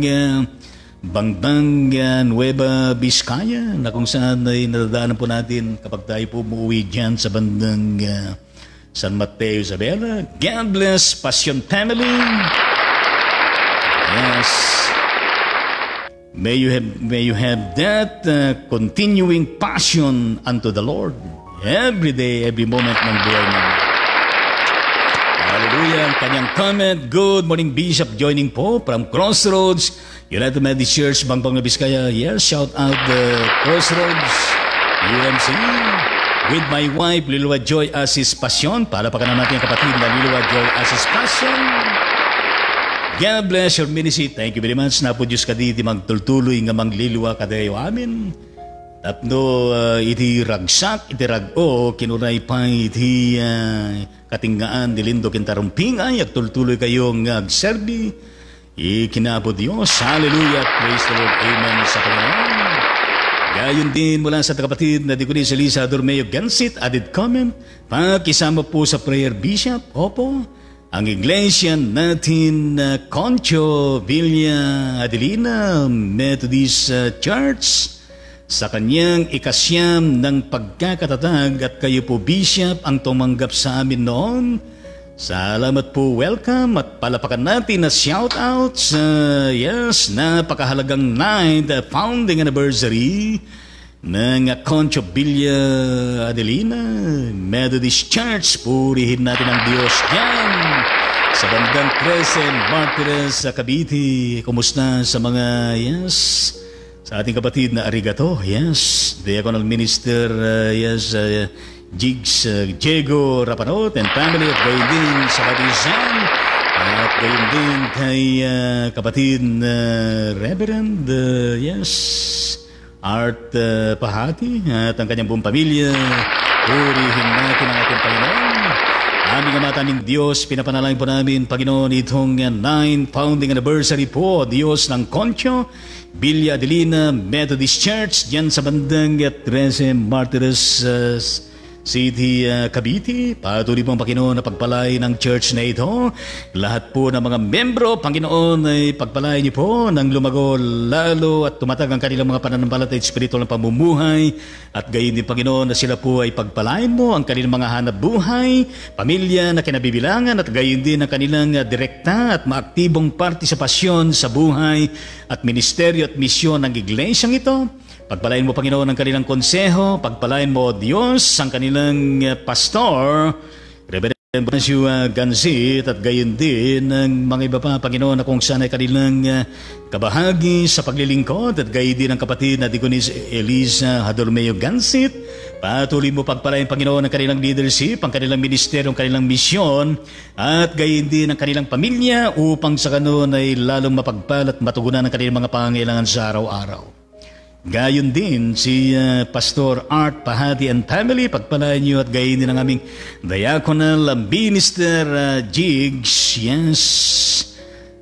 [SPEAKER 1] Bangbang Nueva Vizcaya, na kung saan ay nadadaanan po natin kapag tayo po umuwi dyan sa bandang San Mateo, Isabela. God bless Passion family. Yes. May you have that continuing passion unto the Lord every day, every moment ng buhay niyo. Hallelujah. Ang kanyang comment, good morning, Bishop, joining po from Crossroads, United Methodist Church, Bangbang Vizcaya. Yes, shout out the Crossroads UMC. With my wife, Lilua Joy Asis Passion. Palapakan natin ang kapatid na Lilua Joy Asis Passion. God bless your ministry. Thank you very much. Napo Diyos ka diti magtultuloy nga mangliliwa kadayo amin. Tapno iti ragsak, iti rago, kinuray pa iti katinggaan, dilindo kintarumpingay, at tultuloy kayong agserbi. Ikinapo Diyos. Hallelujah. Praise the Lord. Amen sa Panginoon. Gayon din mula sa kapatid na Digunis Elisa Dormeo Gansit, added comment, pakisama po sa prayer, Bishop. Opo. Ang iglesia natin, Concho Villa Adelina Methodist Church, sa kanyang ikasyam ng pagkakatatag, at kayo po, Bishop, ang tumanggap sa amin noon. Salamat po, welcome, at palapakan natin na shout out sa napakahalagang 9th founding anniversary ng Concho Villa Adelina Methodist Church. Purihin natin ang Diyos yan Sa bandang Crescent Martires sa Cavite, kumusta sa mga, sa ating kapatid na arigato, Diaconal Minister, Jigs Diego Rapanot and family at gayon din sa Batizan at gayon din kay kapatid na Reverend, Art Pahati at ang kanyang buong pamilya. Purihin natin ang ating Panginoon. Aming Ama, aming Diyos, pinapanalangin po namin, Panginoon, itong 9th founding anniversary po, Diyos ng Concho, Villa Adelina Methodist Church, dyan sa bandang 13 Martires City, Cavite. Patuloy pong Panginoon na pagpalain ng church na ito. Lahat po ng mga membro, Panginoon, ay pagpalain niyo po ng lumago lalo at tumatag ang kanilang mga pananampalataya at spiritual na pamumuhay. At gayon din, Panginoon, na sila po ay pagpalain mo ang kanilang mga hanap buhay, pamilya na kinabibilangan at gayon din ang kanilang direkta at maaktibong partisipasyon sa buhay at ministeryo at misyon ng iglesyang ito. Pagpalain mo, Panginoon, ang kanilang konseho. Pagpalain mo, Diyos, ang kanilang pastor, Reverend Bonasio Gansit, at gayon din ang mga iba pa, Panginoon, na kung saan ay kanilang kabahagi sa paglilingkod, at gayon din ang kapatid na Diconis Elisa Hadormeo Gansit. Patuloy mo pagpalain, Panginoon, ang kanilang leadership, ang kanilang ministeryo, ang kanilang misyon, at gayon din ang kanilang pamilya upang sa kanon ay lalong mapagpal at matugunan ang kanilang mga pangangailangan sa araw-araw. Gayon din si Pastor Art Pahati and family, pagpalain niyo at gayon din ang aming Diaconal Minister Jigs,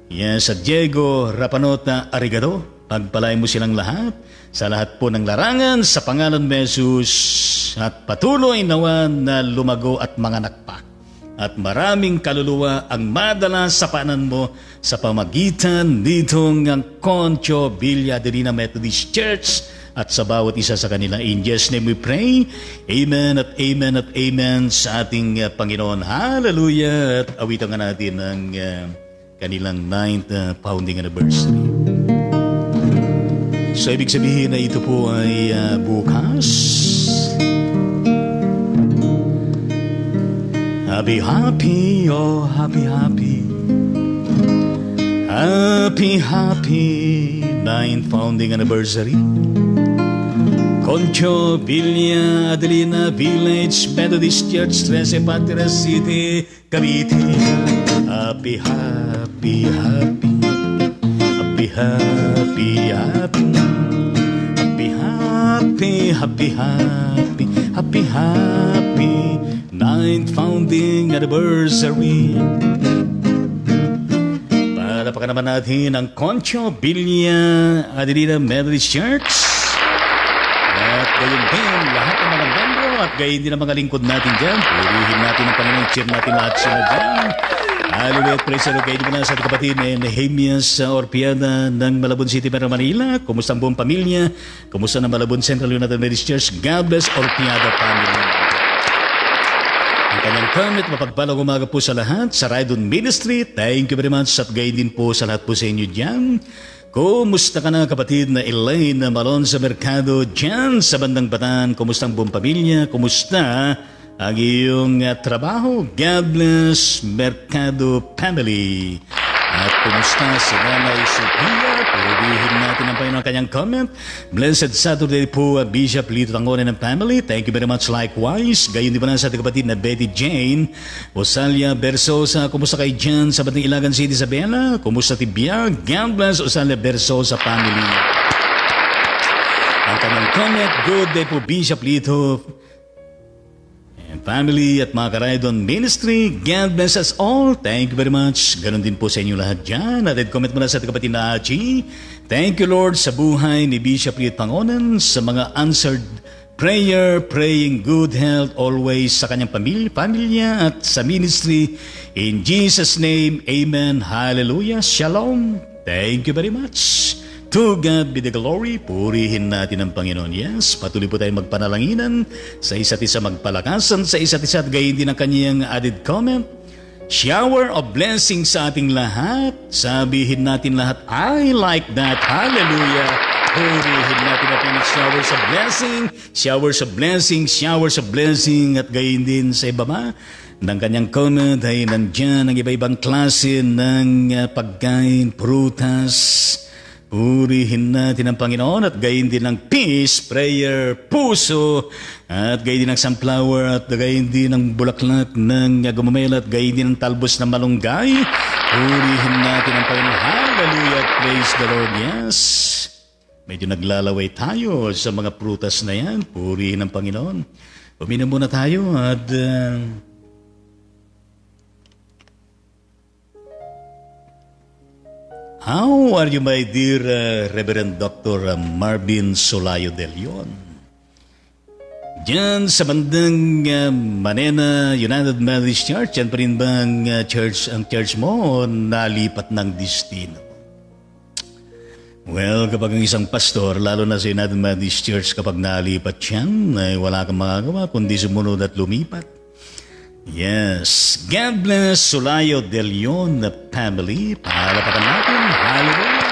[SPEAKER 1] at Diego Rapanota Arigado. Pagpalain mo silang lahat sa lahat po ng larangan sa pangalan ni Jesus, at patuloy nawan na lumago at manganak pa. At maraming kaluluwa ang madala sa paanan mo sa pamagitan nitong ang Concho Villa Adelina Methodist Church at sa bawat isa sa kanila. In Jesus' name we pray. Amen at amen at amen sa ating Panginoon. Hallelujah! At awitan nga natin ang kanilang 9th founding anniversary. So, ibig sabihin na ito po ay bukas. Happy, happy, oh happy, happy. Happy, happy 9th founding anniversary. Concho Villa Adelina Village Methodist Church, 13 Martires City, Cavite. Happy, happy, happy. Happy, happy, happy. Happy, happy, happy, happy. Happy, happy 9th founding anniversary. Palapakanan naman natin ang Concho Villa Adelina Methodist Church. At gayon din lahat ng mga membro at gayon din ang mga lingkod natin dyan. Purihin natin ang Panginoon, cheer natin lahat sila dyan. Hallelujah, praise the Lord. Gayon din na sa ating kapatid na Nehemias Orpiada ng Malabon City, Manila. Kumusta ang buong pamilya? Kumusta ng Malabon Central United Methodist Church? God bless Orpiada family. Ang kanyang comment, mapagpalang umaga po sa lahat sa Raidon Ministry. Thank you very much at gayon din po sa lahat po sa inyo dyan. Kumusta ka na kapatid na Elaine Malon sa Mercado dyan sa bandang Batan? Kumusta ang buong pamilya? Kumusta ang iyong trabaho? God bless Mercado family. At kumusta si Nanay Sophia? Purihin natin ang Panginoon kanyang comment. Blessed Saturday po, Bishop Lito Tangonen and family. Thank you very much likewise. Gayon din pa na sa ating kapatid na Betty Jane Osalia Bersosa. Kumusta kay Jan sa Batang Ilagan City, Isabela? Kumusta Tibia? God bless Osalia Bersosa family. Ang kanyang comment, good day po Bishop Lito family at mga Karaydon Ministry. God bless us all. Thank you very much. Ganon din po sa inyo lahat dyan. At comment mo na sa ating kapatid na Achi. Thank you Lord sa buhay ni Bishop Liet Pangonan, sa mga answered prayer, praying good health always sa kanyang pamilya at sa ministry. In Jesus' name, Amen. Hallelujah. Shalom. Thank you very much. To God be the glory. Purihin natin ang Panginoon. Yes, patuloy po tayong magpanalanginan sa isa't isa, magpalakasan sa isa't isa at gayon din ang kanyang added comment. Shower of blessing sa ating lahat. Sabihin natin lahat, I like that. Hallelujah. Purihin natin ang Panginoon. Showers of blessing, showers of blessing, showers of blessing at gayon din sa ibaba. ng kanyang comment ay nandyan ang iba-ibang klase ng pagkain, prutas. Purihin natin ang Panginoon at gayon din ng peace, prayer, puso, at gayon din ng sunflower, at gayon din ng bulaklak ng gumamela, at gayon din ng talbos ng malunggay. Purihin natin ang Panginoon. Hallelujah, praise the Lord. Yes. Medyo naglalaway tayo sa mga prutas na yan. Purihin ang Panginoon. Uminom muna tayo at how are you, my dear Reverend Dr. Marvin Solayo de Leon? Diyan sa bandang Manena United Methodist Church, yan pa rin bang ang church mo o nalipat ng destino? Well, kapag ang isang pastor, lalo na sa United Methodist Church, kapag nalipat yan, ay wala kang magagawa kundi sumunod at lumipat. Yes. God bless Solayo de Leon family. Pahalapakan natin. Hallelujah.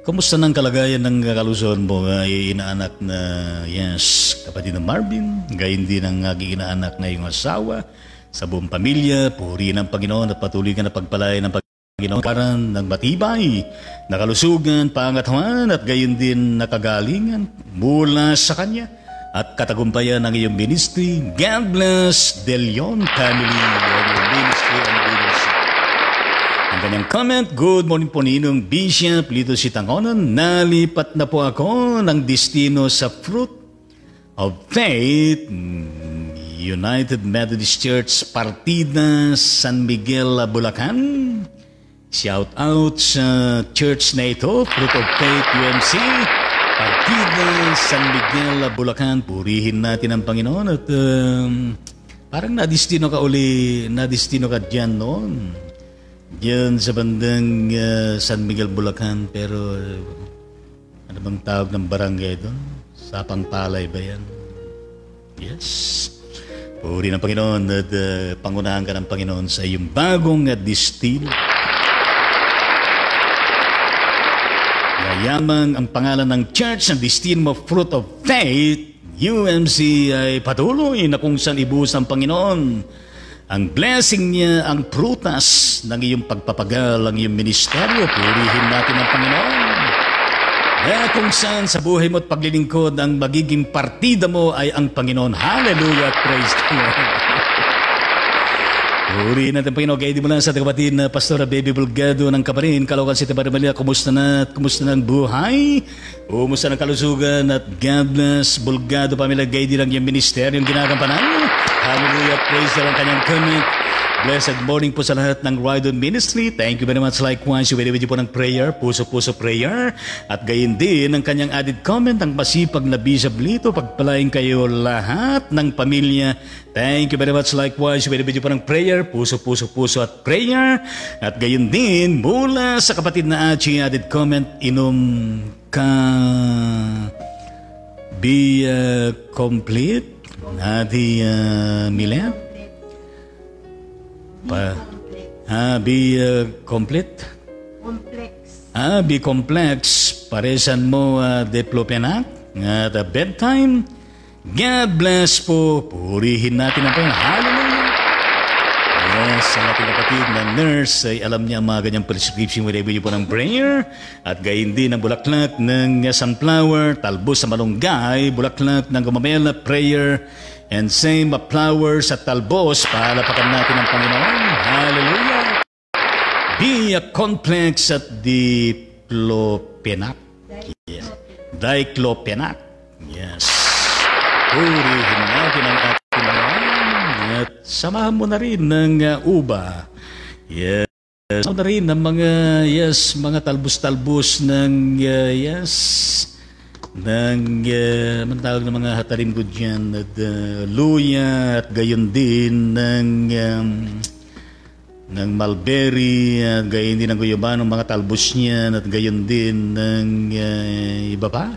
[SPEAKER 1] Kumusta ng kalagayan ng kalusugan mo ay inaanak na, yes, kapatid ng Marvin, gayon din ang aking inaanak na iyong asawa, sa buong pamilya, purihin ang Panginoon at patuloy ka na pagpalain ng Panginoon karan ng matibay, nakalusugan, pangatawan at gayon din nakagalingan mula sa Kanya at katagumpayan ng iyong ministry. God bless De Leon family and your ministry and ministry. Ang kanyang comment, good morning po Ninong Bishop Lito Sitangonan, nalipat na po ako ng destino sa Fruit of Faith, United Methodist Church, Partida, San Miguel, Bulacan. Shout out sa church na ito, Fruit of Faith UMC, Partida, San Miguel, Bulacan. Purihin natin ang Panginoon at parang nadistino ka uli, nadistino ka dyan noon. Diyan sa bandang San Miguel, Bulacan. Pero ano bang tawag ng barangay doon? Sapang Palay ba yan? Yes. Purihin ang Panginoon at pangunahan ka ng Panginoon sa iyong bagong destino. Yamang ang pangalan ng church ng Destino Fruit of Faith, UMC, ay patuloy na kung saan ibuhos ng Panginoon ang blessing niya, ang prutas ng iyong pagpapagal, ang iyong ministeryo. Purihin natin ang Panginoon. Kaya kung saan sa buhay mo at paglilingkod, ang magiging partida mo ay ang Panginoon. Hallelujah, praise the Lord. Purihin natin Panginoon, kaya di mo lang sa kapatid na Pastora Baby Bulgado ng Kaparin, Caloocan City, Maria. Kumusta na at kumusta na ang buhay? Kumusta na kalusugan at God bless Bulgado pamilya, gay din lang yung ministeryo yung ginagampanan. Hallelujah, praise the Lord, kanyang comment. Blessed morning po sa lahat ng Ride On Ministry. Thank you very much. Likewise, video po ng prayer, puso-puso prayer. At gayon din ang kanyang added comment, ang masipag na Bishop Lito. Pagpalain kayo lahat ng pamilya. Thank you very much. Likewise, video po ng prayer, puso-puso at prayer. At gayon din, mula sa kapatid na Achi, added comment, inom ka be complete. Adi Milet. Be complete?
[SPEAKER 2] Complex.
[SPEAKER 1] Be complex. Paresan mo diplopenak at bedtime. God bless po. Purihin natin ang Panginoon. Hallelujah. Yes, ang ating kapatid na nurse ay alam niya ang mga ganyang prescription with po ng prayer. At gayon din ang bulaklak ng sunflower, talbos sa malunggay, bulaklak ng gumamela, prayer, and same flowers at talbos. Palapakan natin ang Panginoon. Hallelujah. Be a complex at diplopenac. Yes. Diclofenac. Yes. Purihin natin ang ating Panginoon. At samahan mo na rin ng uba. Yes. Samahan mo na rin ng mga, yes, mga talbos-talbos ng, yes, ng tawag ng mga hatarim ko dyan at luya at gayon din ng mulberry at gayon din ng guyabano, mga talbos niyan at gayon din ng iba pa.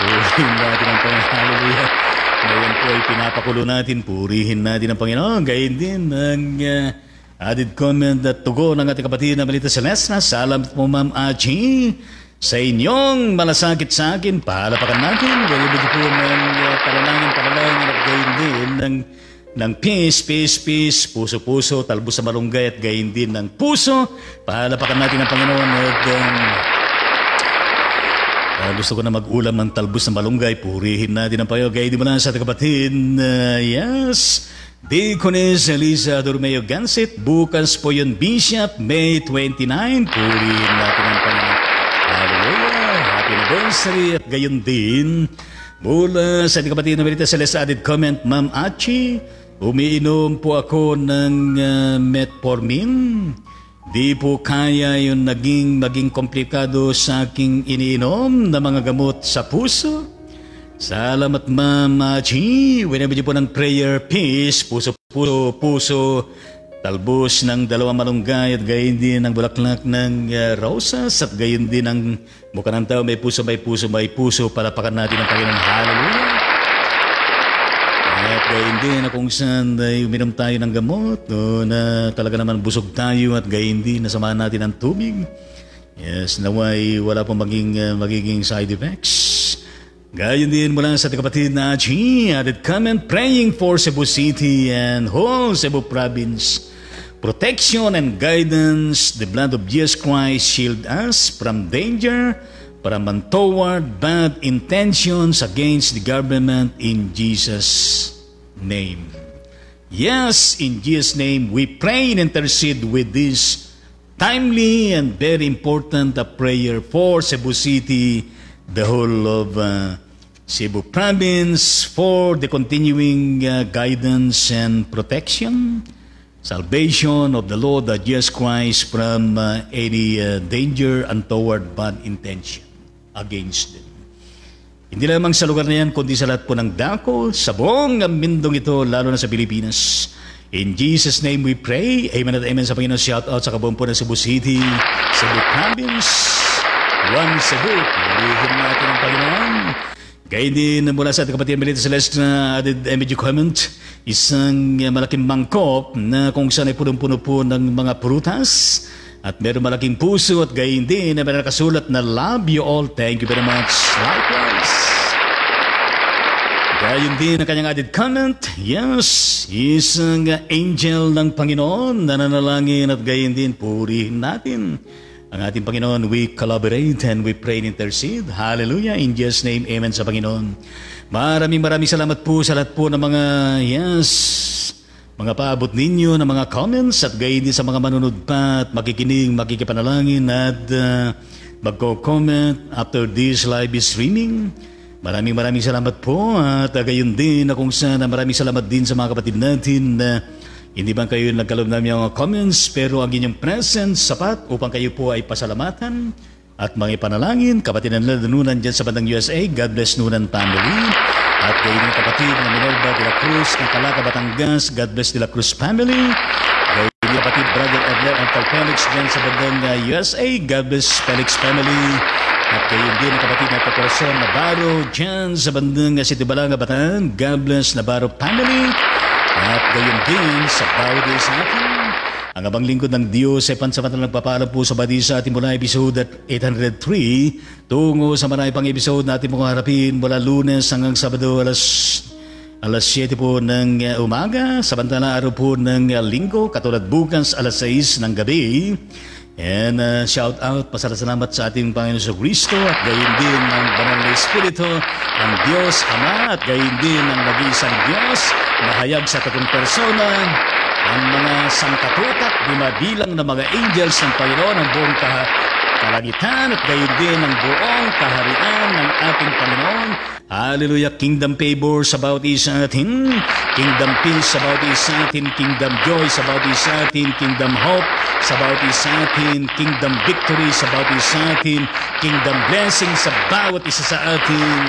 [SPEAKER 1] Purihin natin ang Panginoon. Hallelujah. Ngayon po ay pinapakulo natin, purihin natin ang Panginoon. Gayon din ng added comment at tugo ng ating kapatid na Melita Celestina. Salamat po Ma'am Achi sa inyong malasakit sa akin. Pahalapakan natin. Gayon din po ng panalangin at gayon din ng ng peace, puso, talbos sa malunggay at gayon din ng puso. Pahalapakan natin ang Panginoon at gusto ko na mag-ulam ng talbos na malunggay. Purihin natin ang Panginoon. Gayon din mo lang sa kapatid. Yes, Deaconess Elisa Dormeo Gansit. Bukas po yun, Bishop, May 29. Purihin natin ang Panginoon. Hallelujah! Happy anniversary at gayon din. Mula sa ating kapatid na Marita Celeste added comment, Ma'am Achi, umiinom po ako ng metformin. Di po kaya yung maging komplikado sa aking iniinom na mga gamot sa puso. Salamat, Ma'am Achi. Whenever po ng prayer, peace, puso, talbos ng 2 malunggay at gayon din ng bulaklak ng rosas at gayon din ng mukha ng tao, may puso, palapakan natin ang Panginoon. Hallelujah! At gayon din na kung saan uminom tayo ng gamot na talaga naman busog tayo at gayon din nasamahan natin ang tubig. Yes, naway wala pong magiging side effects. Gayon din mula sa ating kapatid na Achi, added comment, praying for Cebu City and whole Cebu Province. Protection and guidance, the blood of Jesus Christ shield us from danger, from untoward bad intentions against the government in Jesus' name. Yes, in Jesus' name, we pray and intercede with this timely and very important prayer for Cebu City, the whole of Cebu Province, for the continuing guidance and protection, salvation of the Lord Jesus Christ from any danger, untoward bad intention against them. Hindi lamang sa lugar na yan, kundi sa lahat po ng dako, sa buong mindong ito, lalo na sa Pilipinas. In Jesus' name we pray. Amen at amen sa Panginoon. Shout out sa kabuuan po ng Cebu City, Cebu Province, One Cebu. Purihin natin ang Panginoon. Gayun din mula sa ating kapatid Melita Celeste na added medyo comment, isang malaking mangkok na kung saan ay punong-puno po ng mga prutas at meron malaking puso at gayun din na meron nakasulat na love you all. Thank you very much. Likewise. Gayun din ang kanyang added comment, yes, isang angel ng Panginoon na nanalangin at gayun din purihin natin ang ating Panginoon. We collaborate and we pray and intercede. Hallelujah. In Jesus' name, amen sa Panginoon. Maraming salamat po sa lahat po ng mga, mga paabot ninyo ng mga comments at gayon din sa mga manunod pa at makikinig, makikipanalangin at magko-comment after this live streaming. Maraming salamat po at gayon din na kung saan maraming salamat din sa mga kapatid natin na hindi ba kayo nagkaloob namin yung comments, pero ang inyong presence sapat upang kayo po ay pasalamatan at mga panalangin. Kapatid na Nunan dyan sa bandang USA, God bless Nunan family. At kayo ng kapatid na Minerva de la Cruz, ng Calaca, Batangas, God bless de la Cruz family. Kayo ng kapatid Brother Edler and Felix dyan sa bandang USA, God bless Felix family. At kayo din ng kapatid na Corazon Navarro dyan sa bandang City Balanga, Bataan, God bless Navarro family. At gayon din sa bawat isa atin, ang abang lingkod ng Diyos ay pansamantalang nagpapaalam po sa badi sa ating mula episode 803 tungo sa marami pang episode na ating mga harapin mula Lunes hanggang Sabado alas 7 po ng umaga, samantala araw po ng linggo, katulad bukas alas 6 ng gabi. And shout out, pasalamat sa ating Panginoon sa Kristo at gayon din ng Banal na Espiritu, ang Diyos Ama at gayon din ng nag-iisang Diyos na hayag sa tatong persona, ang mga sangkatutak, di mabilang na mga angels ng Panginoon, ang buong kalangitan at gayon din ang buong kaharian ng ating Panginoon. Hallelujah. Kingdom favor sa bawat isa atin, kingdom peace sa bawat isa atin, kingdom joy sa bawat isa atin, kingdom hope sa bawat isa atin, kingdom victory sa bawat isa atin, kingdom blessing sa bawat isa sa atin.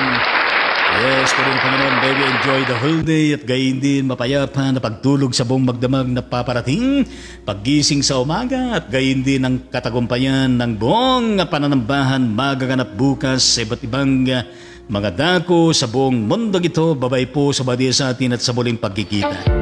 [SPEAKER 1] Yes, pero ng Panginoon, baby, enjoy the whole day at gayon din mapayapa na pagtulog sa buong magdamag na paparating, paggising sa umaga at gayon din ang katagumpayan ng buong pananambahan magaganap bukas sa iba't ibang mga dako sa buong mundo ito. Babay po sa badiya sa atin at sa muling pagkikita.